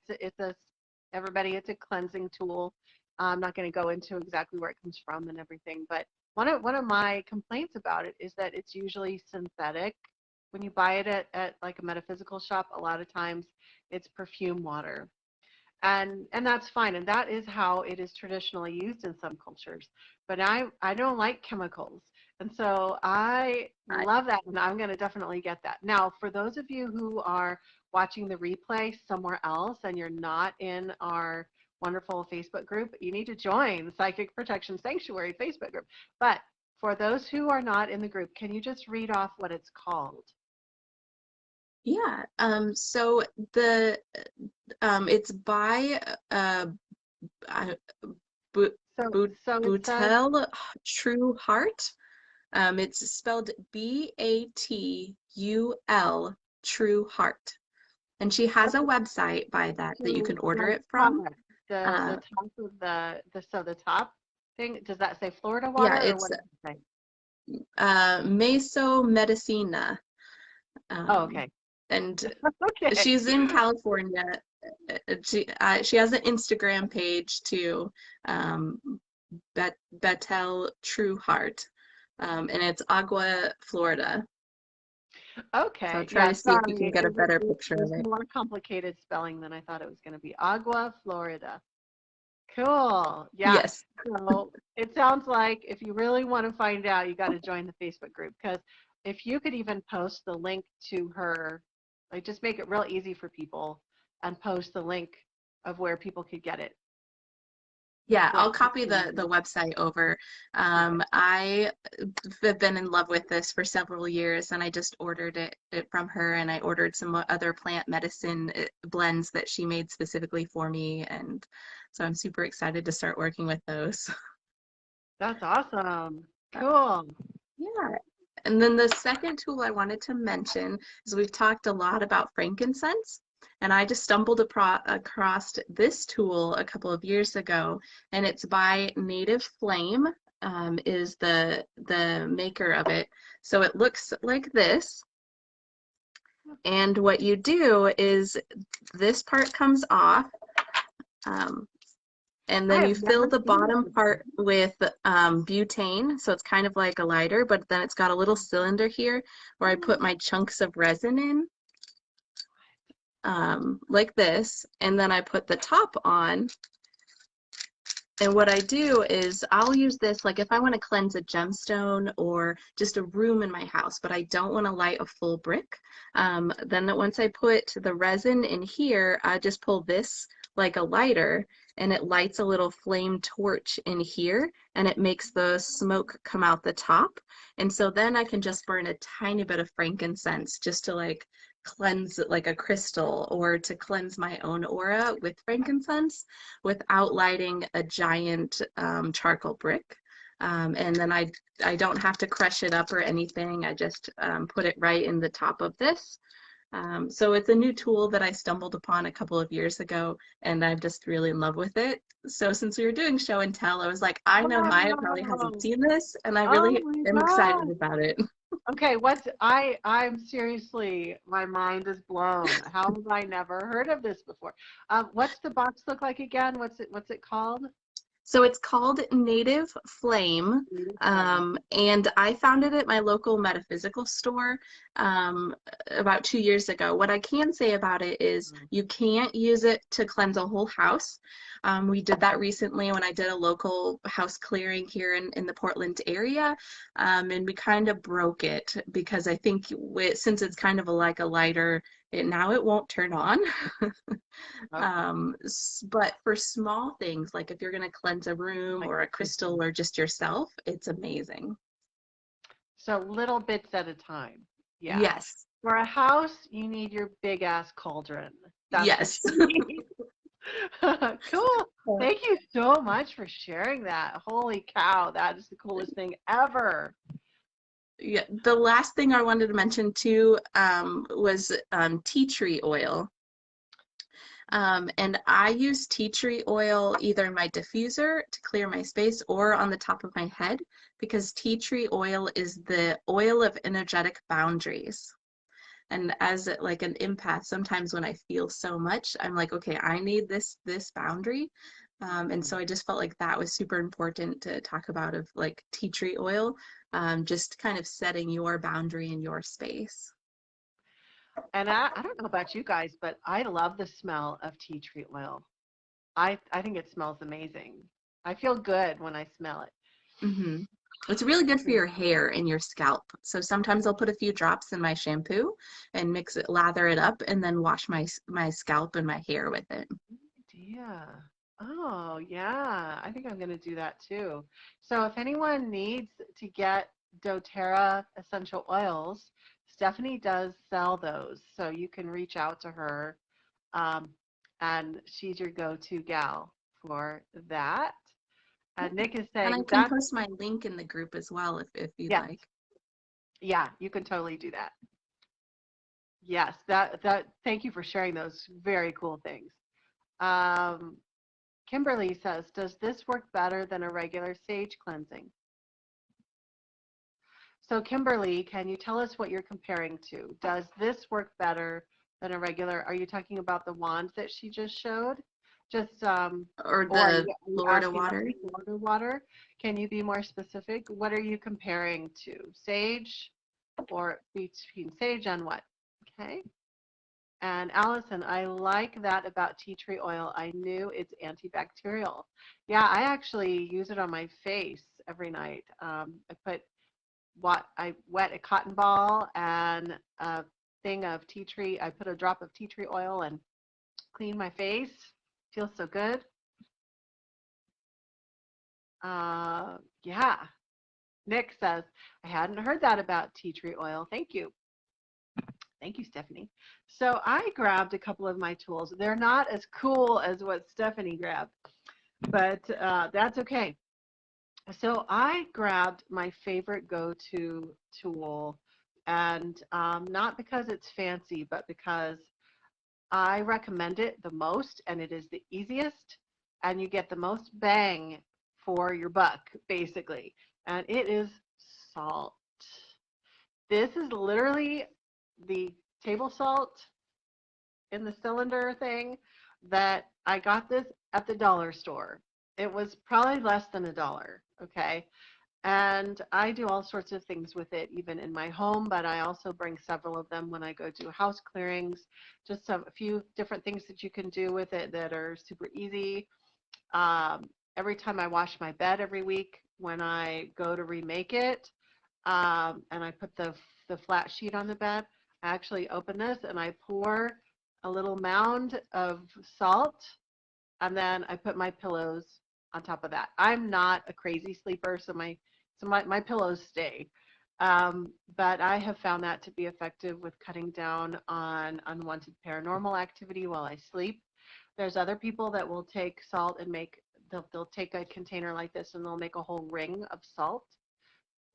S1: everybody, it's a cleansing tool. I'm not going to go into exactly where it comes from and everything, but one of my complaints about it is that it's usually synthetic. When you buy it at like a metaphysical shop, a lot of times it's perfume water. And that's fine, and that is how it is traditionally used in some cultures, but I don't like chemicals, and so I love that, and I'm going to definitely get that. Now, for those of you who are watching the replay somewhere else and you're not in our wonderful Facebook group, you need to join Psychic Protection Sanctuary Facebook group. But for those who are not in the group, can you just read off what it's called?
S2: Yeah, so it's by Bu-
S1: So it says
S2: Boutel True Heart. It's spelled Batul True Heart. And she has a website by that you can order it from.
S1: the top of the top thing, does that say Florida
S2: Yeah,
S1: water or what
S2: it's
S1: does it say?
S2: Meso Medicina.
S1: Oh,
S2: Um,
S1: okay.
S2: and
S1: Okay.
S2: she's in California. She has an Instagram page too. Betel True Heart, and it's Agua, Florida. So I'll
S1: Okay,
S2: try
S1: yeah,
S2: to see if you can
S1: sorry.
S2: get a better picture
S1: It was
S2: of it.
S1: more complicated spelling than I thought it was going to be. Agua, Florida. Cool. Yeah.
S2: Yes.
S1: So it sounds like if you really want to find out, you got to join the Facebook group, because if you could even post the link to her, like just make it real easy for people and post the link of where people could get it.
S2: Yeah,
S1: Like,
S2: I'll copy the website over.
S1: okay.
S2: I have been in love with this for several years, and I just ordered it from her, and I ordered some other plant medicine blends that she made specifically for me, and so I'm super excited to start working with those.
S1: That's awesome. Cool.
S2: Yeah. And then the second tool I wanted to mention is we've talked a lot about frankincense, and I just stumbled across this tool a couple of years ago, and it's by Native Flame, is the maker of it. So it looks like this, and what you do is this part comes off, um, and
S1: I
S2: then you
S1: have
S2: fill
S1: never
S2: the
S1: seen this
S2: bottom
S1: before.
S2: part with butane, so it's kind of like a lighter, but then it's got a little cylinder here where I put my chunks of resin in, like this, and then I put the top on. And what I do is I'll use this like if I want to cleanse a gemstone or just a room in my house, but I don't want to light a full brick. Then once I put the resin in here, I just pull this like a lighter, and it lights a little flame torch in here, and it makes the smoke come out the top. And so then I can just burn a tiny bit of frankincense just to like cleanse it like a crystal, or to cleanse my own aura with frankincense without lighting a giant charcoal brick. And then I don't have to crush it up or anything. I just put it right in the top of this. So it's a new tool that I stumbled upon a couple of years ago, and I'm just really in love with it. So since we were doing show and tell, I was like, I know Maya probably hasn't
S1: Wow.
S2: seen this, and I
S1: Oh
S2: really
S1: my
S2: am excited
S1: God.
S2: about it.
S1: Okay, I'm seriously, my mind is blown. How have I never heard of this before? What's the box look like again? What's it called?
S2: So it's called Native Flame,
S1: Native Flame.
S2: and I found it at my local metaphysical store about 2 years ago. What I can say about it is you can't use it to cleanse a whole house. We did that recently when I did a local house clearing here in the Portland area, and we kind of broke it because I think since it's kind of like a lighter, now it won't turn on.
S1: Okay.
S2: But for small things, like if you're going to cleanse a room
S1: Like,
S2: or a crystal or just yourself, it's amazing.
S1: so little bits at a time. Yeah.
S2: Yes.
S1: For a house, you need your big ass cauldron. That's what
S2: Yes.
S1: you need. Cool. Thank you so much for sharing that. Holy cow, that is the coolest thing ever.
S2: Yeah. The last thing I wanted to mention too was tea tree oil. And I use tea tree oil either in my diffuser to clear my space or on the top of my head, because tea tree oil is the oil of energetic boundaries. And as like an empath, sometimes when I feel so much, I'm like, okay, I need this boundary. And so I just felt like that was super important to talk about, of like tea tree oil, just kind of setting your boundary in your space.
S1: And I don't know about you guys, but I love the smell of tea tree oil. I think it smells amazing. I feel good when I smell it.
S2: Hmm. It's really good for your hair and your scalp. So sometimes I'll put a few drops in my shampoo and mix it, lather it up, and then wash my scalp and my hair with it.
S1: Yeah. Oh, yeah. I think I'm going to do that too. So if anyone needs to get doTERRA essential oils, Stephanie does sell those. So you can reach out to her, um, and she's your go-to gal for that.
S2: Yeah.
S1: Nick is
S2: And I
S1: saying
S2: can
S1: that's,
S2: post my link in the group as well if you'd
S1: yes,
S2: like.
S1: yeah, you can totally do that. Yes, thank you for sharing those very cool things. Um, Kimberly says, does this work better than a regular sage cleansing? So Kimberly, can you tell us what you're comparing to? Does this work better than a regular? Are you talking about the wands that she just showed? Just
S2: Or
S1: or are
S2: the
S1: you
S2: Florida
S1: asking about
S2: water.
S1: the Florida water? Can you be more specific? What are you comparing to? Sage or between sage and what? Okay. And Allison, I like that about tea tree oil. I knew it's antibacterial. Yeah, I actually use it on my face every night. I wet a cotton ball and a thing of tea tree. I put a drop of tea tree oil and clean my face. Feels so good. Yeah. Nick says, I hadn't heard that about tea tree oil. Thank you. Thank you, Stephanie. So I grabbed a couple of my tools. They're not as cool as what Stephanie grabbed, but that's okay. So I grabbed my favorite go-to tool, and not because it's fancy, but because I recommend it the most, and it is the easiest, and you get the most bang for your buck, basically. And it is salt. This is literally the table salt in the cylinder thing that I got this at the dollar store. It was probably less than $1, okay? And I do all sorts of things with it, even in my home, but I also bring several of them when I go do house clearings. Just a few different things that you can do with it that are super easy. Every time I wash my bed every week, when I go to remake it, and I put the flat sheet on the bed, I actually open this and I pour a little mound of salt, and then I put my pillows on top of that. I'm not a crazy sleeper, so my pillows stay. But I have found that to be effective with cutting down on unwanted paranormal activity while I sleep. There's other people that will take salt and they'll take a container like this and they'll make a whole ring of salt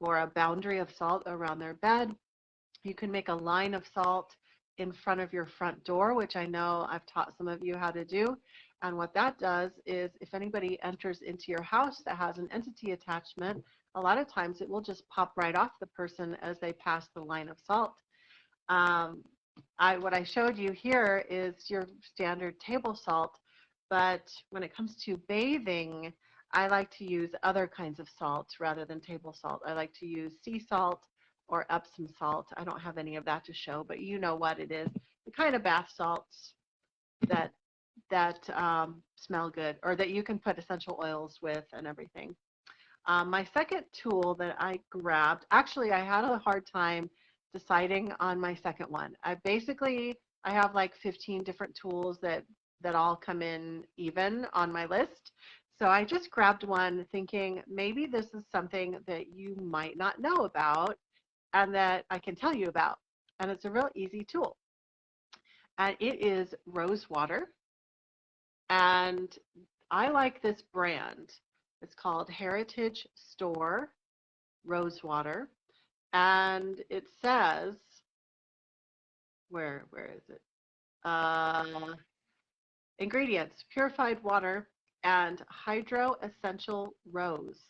S1: or a boundary of salt around their bed. You can make a line of salt in front of your front door, which I know I've taught some of you how to do. And what that does is if anybody enters into your house that has an entity attachment, a lot of times it will just pop right off the person as they pass the line of salt. Um, what I showed you here is your standard table salt, but when it comes to bathing, I like to use other kinds of salt rather than table salt. I like to use sea salt or Epsom salt. I don't have any of that to show, but you know what it is. The kind of bath salts that smell good, or that you can put essential oils with and everything. My second tool that I grabbed, actually, I had a hard time deciding on my second one. I have like 15 different tools that all come in even on my list. So I just grabbed one thinking maybe this is something that you might not know about and that I can tell you about. And it's a real easy tool. And it is rose water. And I like this brand. It's called Heritage Store Rosewater. And it says, where is it? Uh, Ingredients, purified water and hydro essential rose.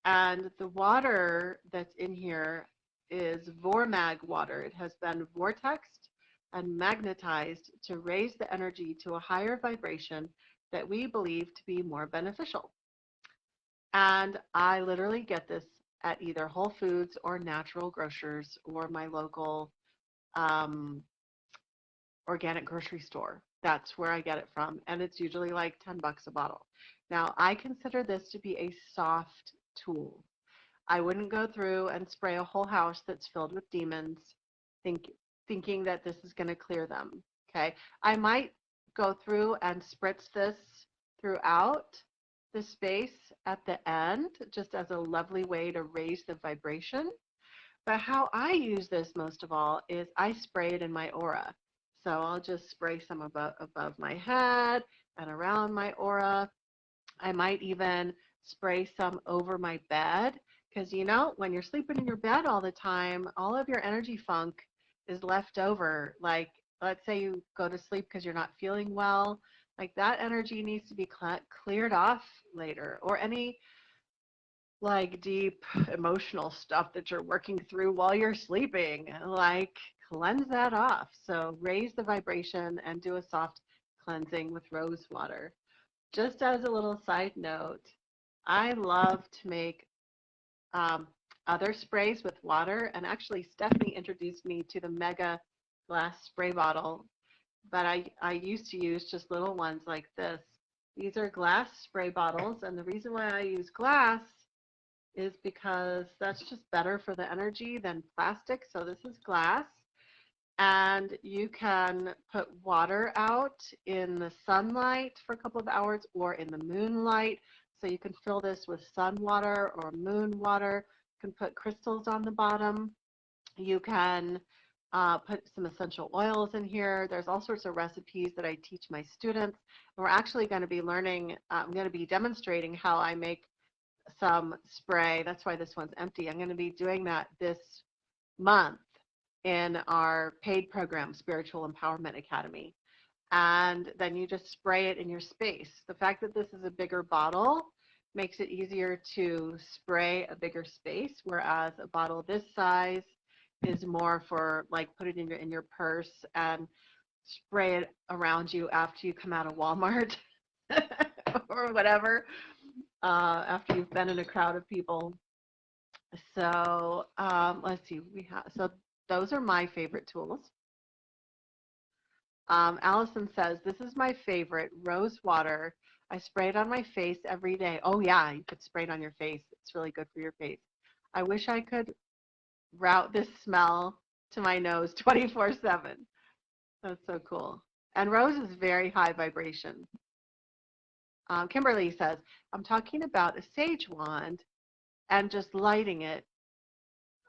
S1: And the water that's in here is Vormag water. It has been vortexed and magnetized to raise the energy to a higher vibration that we believe to be more beneficial. And I literally get this at either Whole Foods or natural grocers or my local um, organic grocery store. That's where I get it from. And it's usually like 10 bucks a bottle. Now, I consider this to be a soft tool. I wouldn't go through and spray a whole house that's filled with demons think, thinking that this is going to clear them. Okay. I might go through and spritz this throughout the space at the end, just as a lovely way to raise the vibration. But how I use this most of all is I spray it in my aura. So I'll just spray some above my head and around my aura. I might even spray some over my bed because, when you're sleeping in your bed all the time, all of your energy funk is left over. Like, let's say you go to sleep because you're not feeling well, like that energy needs to be cleared off later, or any like deep emotional stuff that you're working through while you're sleeping, like cleanse that off. So raise the vibration and do a soft cleansing with rose water. Just as a little side note, I love to make um, other sprays with water. And actually, Stephanie introduced me to the mega glass spray bottle, but I used to use just little ones like this. These are glass spray bottles, and the reason why I use glass is because that's just better for the energy than plastic. So this is glass, and you can put water out in the sunlight for a couple of hours or in the moonlight. So you can fill this with sun water or moon water. You can put crystals on the bottom. You can put some essential oils in here. There's all sorts of recipes that I teach my students. And we're actually going to be learning, I'm going to be demonstrating how I make some spray. That's why this one's empty. I'm going to be doing that this month in our paid program, Spiritual Empowerment Academy. And then you just spray it in your space. The fact that this is a bigger bottle makes it easier to spray a bigger space, whereas a bottle this size is more for like put it in your purse and spray it around you after you come out of Walmart or whatever, after you've been in a crowd of people. So let's see, so those are my favorite tools. Allison says, this is my favorite, rose water. I spray it on my face every day. Oh yeah, you could spray it on your face. It's really good for your face. I wish I could route this smell to my nose 24/7. That's so cool. And rose is very high vibration. Kimberly says, I'm talking about a sage wand and just lighting it,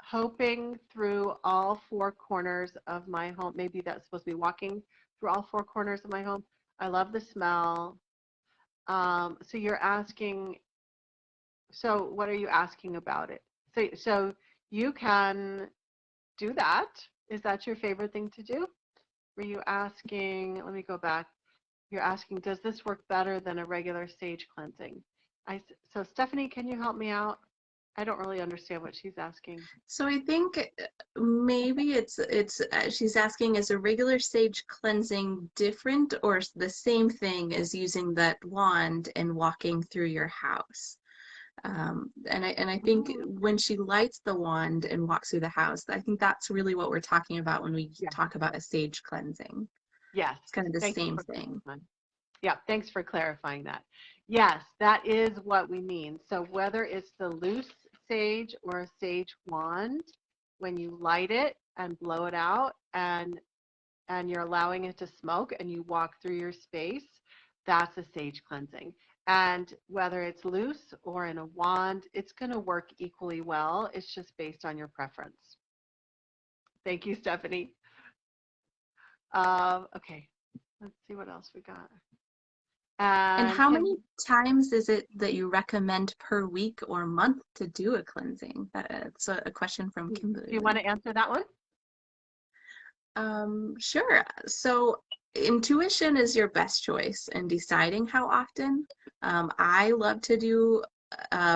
S1: hoping through all four corners of my home. Maybe that's supposed to be walking through all four corners of my home. I love the smell. So you're asking, so what are you asking about it? So you can do that. Is that your favorite thing to do? Were you asking, let me go back. You're asking, does this work better than a regular sage cleansing? So Stephanie, can you help me out? I don't really understand what she's asking.
S2: So I think maybe it's she's asking, is a regular sage cleansing different or the same thing as using that wand and walking through your house? And I think when she lights the wand and walks through the house, I think that's really what we're talking about when we talk about a sage cleansing.
S1: Yes.
S2: It's kind of the same thing.
S1: Yeah, thanks for clarifying that. Yes, that is what we mean. So whether it's the loose sage or a sage wand, when you light it and blow it out and you're allowing it to smoke and you walk through your space, that's a sage cleansing. And whether it's loose or in a wand, it's going to work equally well. It's just based on your preference. Thank you, Stephanie. Okay, let's see what else we got.
S2: And how many times is it that you recommend per week or month to do a cleansing? That's a question from Kimberly.
S1: Do you want to answer that one?
S2: Sure. So intuition is your best choice in deciding how often. I love to do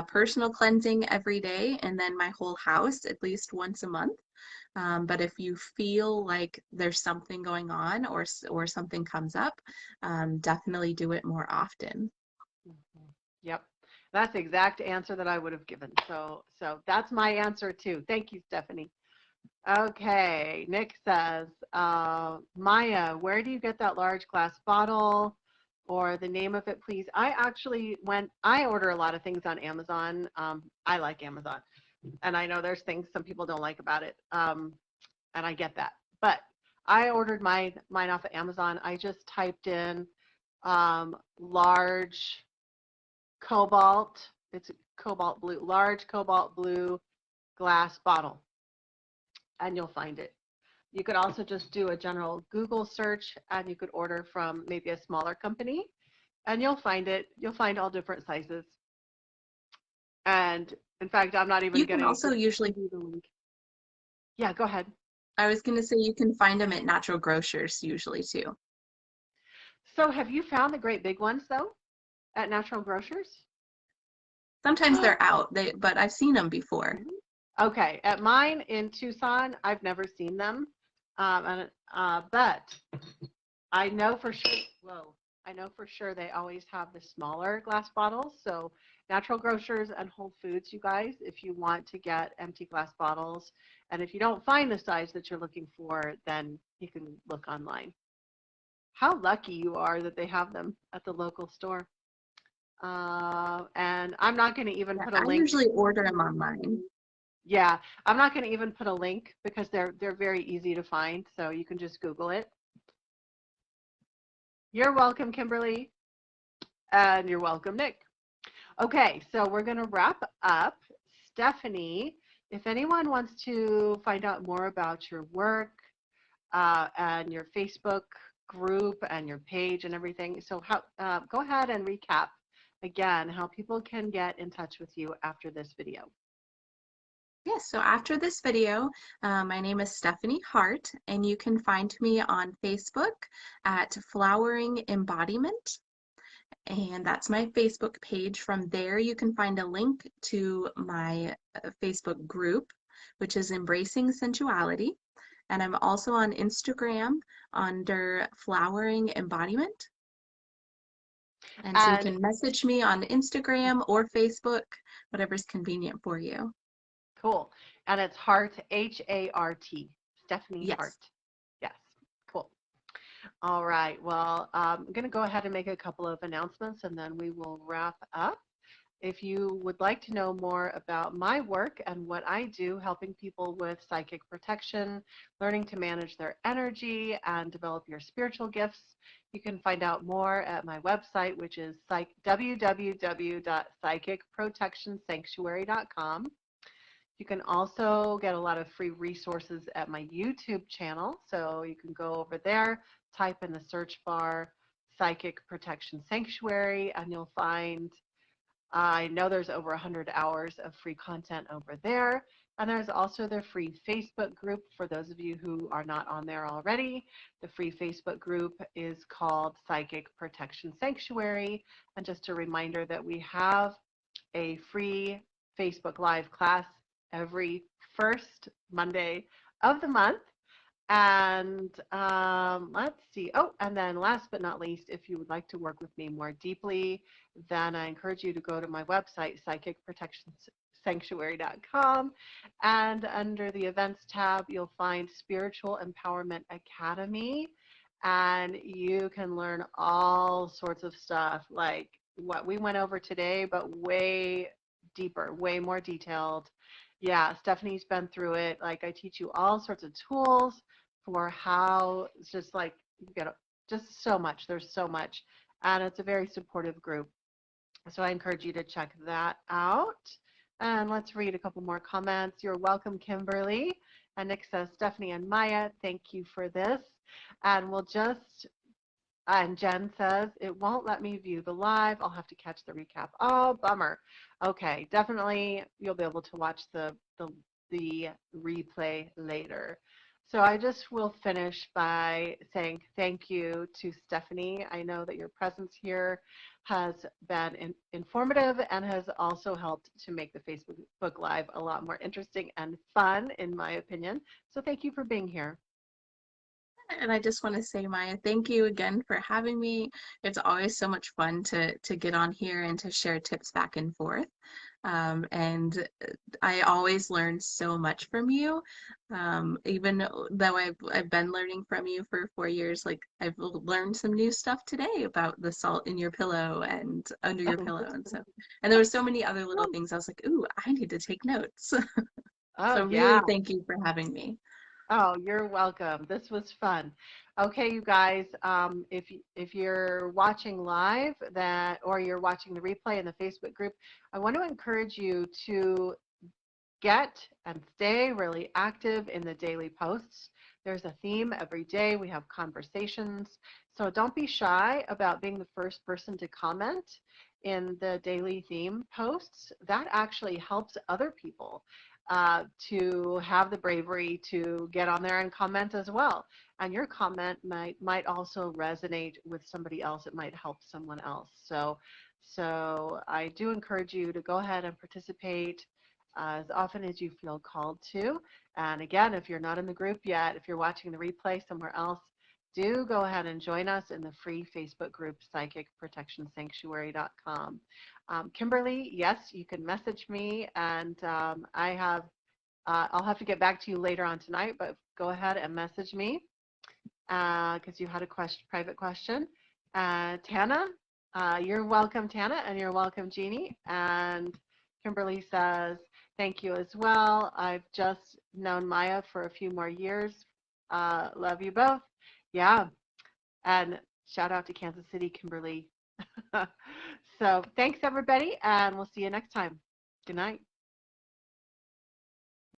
S2: personal cleansing every day and then my whole house at least once a month. But if you feel like there's something going on or something comes up, definitely do it more often.
S1: Yep, that's the exact answer that I would have given. So that's my answer too. Thank you, Stephanie. Okay, Nick says, Maya, where do you get that large glass bottle or the name of it, please? I order a lot of things on Amazon. I like Amazon. And I know there's things some people don't like about it, and I get that. But I ordered mine off of Amazon. I just typed in large cobalt, it's cobalt blue, large cobalt blue glass bottle, and you'll find it. You could also just do a general Google search, and you could order from maybe a smaller company, and you'll find it. You'll find all different sizes. And in fact, I'm not even
S2: getting. You can also usually
S1: do the link. Yeah, go ahead.
S2: I was going to say you can find them at natural grocers usually too.
S1: So have you found the great big ones though at natural grocers?
S2: Sometimes they're out, but I've seen them before.
S1: Okay, at mine in Tucson, I've never seen them, but I know for sure Whoa. I know for sure they always have the smaller glass bottles. So Natural Grocers and Whole Foods, you guys, if you want to get empty glass bottles, and if you don't find the size that you're looking for, then you can look online. How lucky you are that they have them at the local store. And I'm not going to even
S2: Yeah,
S1: put a
S2: I
S1: link.
S2: usually order them online.
S1: Yeah, I'm not going to even put a link because they're very easy to find. So you can just Google it. You're welcome, Kimberly, and you're welcome, Nick. Okay, so we're going to wrap up. Stephanie, if anyone wants to find out more about your work and your Facebook group and your page and everything, so go ahead and recap again how people can get in touch with you after this video.
S2: Yes, so after this video, my name is Stephanie Hart, and you can find me on Facebook at Flowering Embodiment, and that's my Facebook page. From there, you can find a link to my Facebook group, which is Embracing Sensuality, and I'm also on Instagram under Flowering Embodiment. And so you
S1: And
S2: can message me on Instagram or Facebook, whatever's convenient for you.
S1: cool. And it's Hart, H-A-R-T, Stephanie Hart.
S2: Yes.
S1: Yes, cool. All right. Well, I'm going to go ahead and make a couple of announcements and then we will wrap up. If you would like to know more about my work and what I do, helping people with psychic protection, learning to manage their energy, and develop your spiritual gifts, you can find out more at my website, which is www.psychicprotectionsanctuary.com. You can also get a lot of free resources at my YouTube channel. So you can go over there, type in the search bar, Psychic Protection Sanctuary, and you'll find, I know there's over 100 hours of free content over there. And there's also the free Facebook group for those of you who are not on there already. The free Facebook group is called Psychic Protection Sanctuary. And just a reminder that we have a free Facebook Live class every first Monday of the month. And let's see. Oh, and then last but not least, if you would like to work with me more deeply, then I encourage you to go to my website, psychicprotectionsanctuary.com. And under the events tab, you'll find Spiritual Empowerment Academy. And you can learn all sorts of stuff like what we went over today, but way deeper, way more detailed. Yeah, Stephanie's been through it. Like I teach you all sorts of tools for how it's just like you get just so much. There's so much. And it's a very supportive group. So I encourage you to check that out. And let's read a couple more comments. You're welcome, Kimberly. And Nick says, Stephanie and Maya, thank you for this. And we'll just and Jen says, it won't let me view the live. I'll have to catch the recap. Oh, bummer. Okay, definitely you'll be able to watch the replay later. So I just will finish by saying thank you to Stephanie. I know that your presence here has been informative and has also helped to make the Facebook Live a lot more interesting and fun, in my opinion. So thank you for being here.
S2: And I just want to say, Maya, thank you again for having me. It's always so much fun to get on here and to share tips back and forth. And I always learn so much from you. Even though I've been learning from you for 4 years, like I've learned some new stuff today about the salt in your pillow and under your pillow, and there were so many other little things. I was like, ooh, I need to take notes.
S1: Oh,
S2: So
S1: yeah.
S2: really, thank you for having me.
S1: Oh, you're welcome. This was fun. Okay, you guys, if you're watching live or you're watching the replay in the Facebook group, I want to encourage you to get and stay really active in the daily posts. There's a theme every day. We have conversations. So don't be shy about being the first person to comment in the daily theme posts. That actually helps other people to have the bravery to get on there and comment as well. And your comment might also resonate with somebody else. It might help someone else. So I do encourage you to go ahead and participate as often as you feel called to. And again, if you're not in the group yet, if you're watching the replay somewhere else, do go ahead and join us in the free Facebook group, psychicprotectionsanctuary.com. Kimberly, yes, you can message me, and I'll have to get back to you later on tonight, but go ahead and message me because you had a private question. Tana, you're welcome, Tana, and you're welcome, Jeannie. And Kimberly says, thank you as well. I've just known Maya for a few more years. Love you both. Yeah. And shout out to Kansas City, Kimberly. So thanks, everybody, and we'll see you next time. Good night.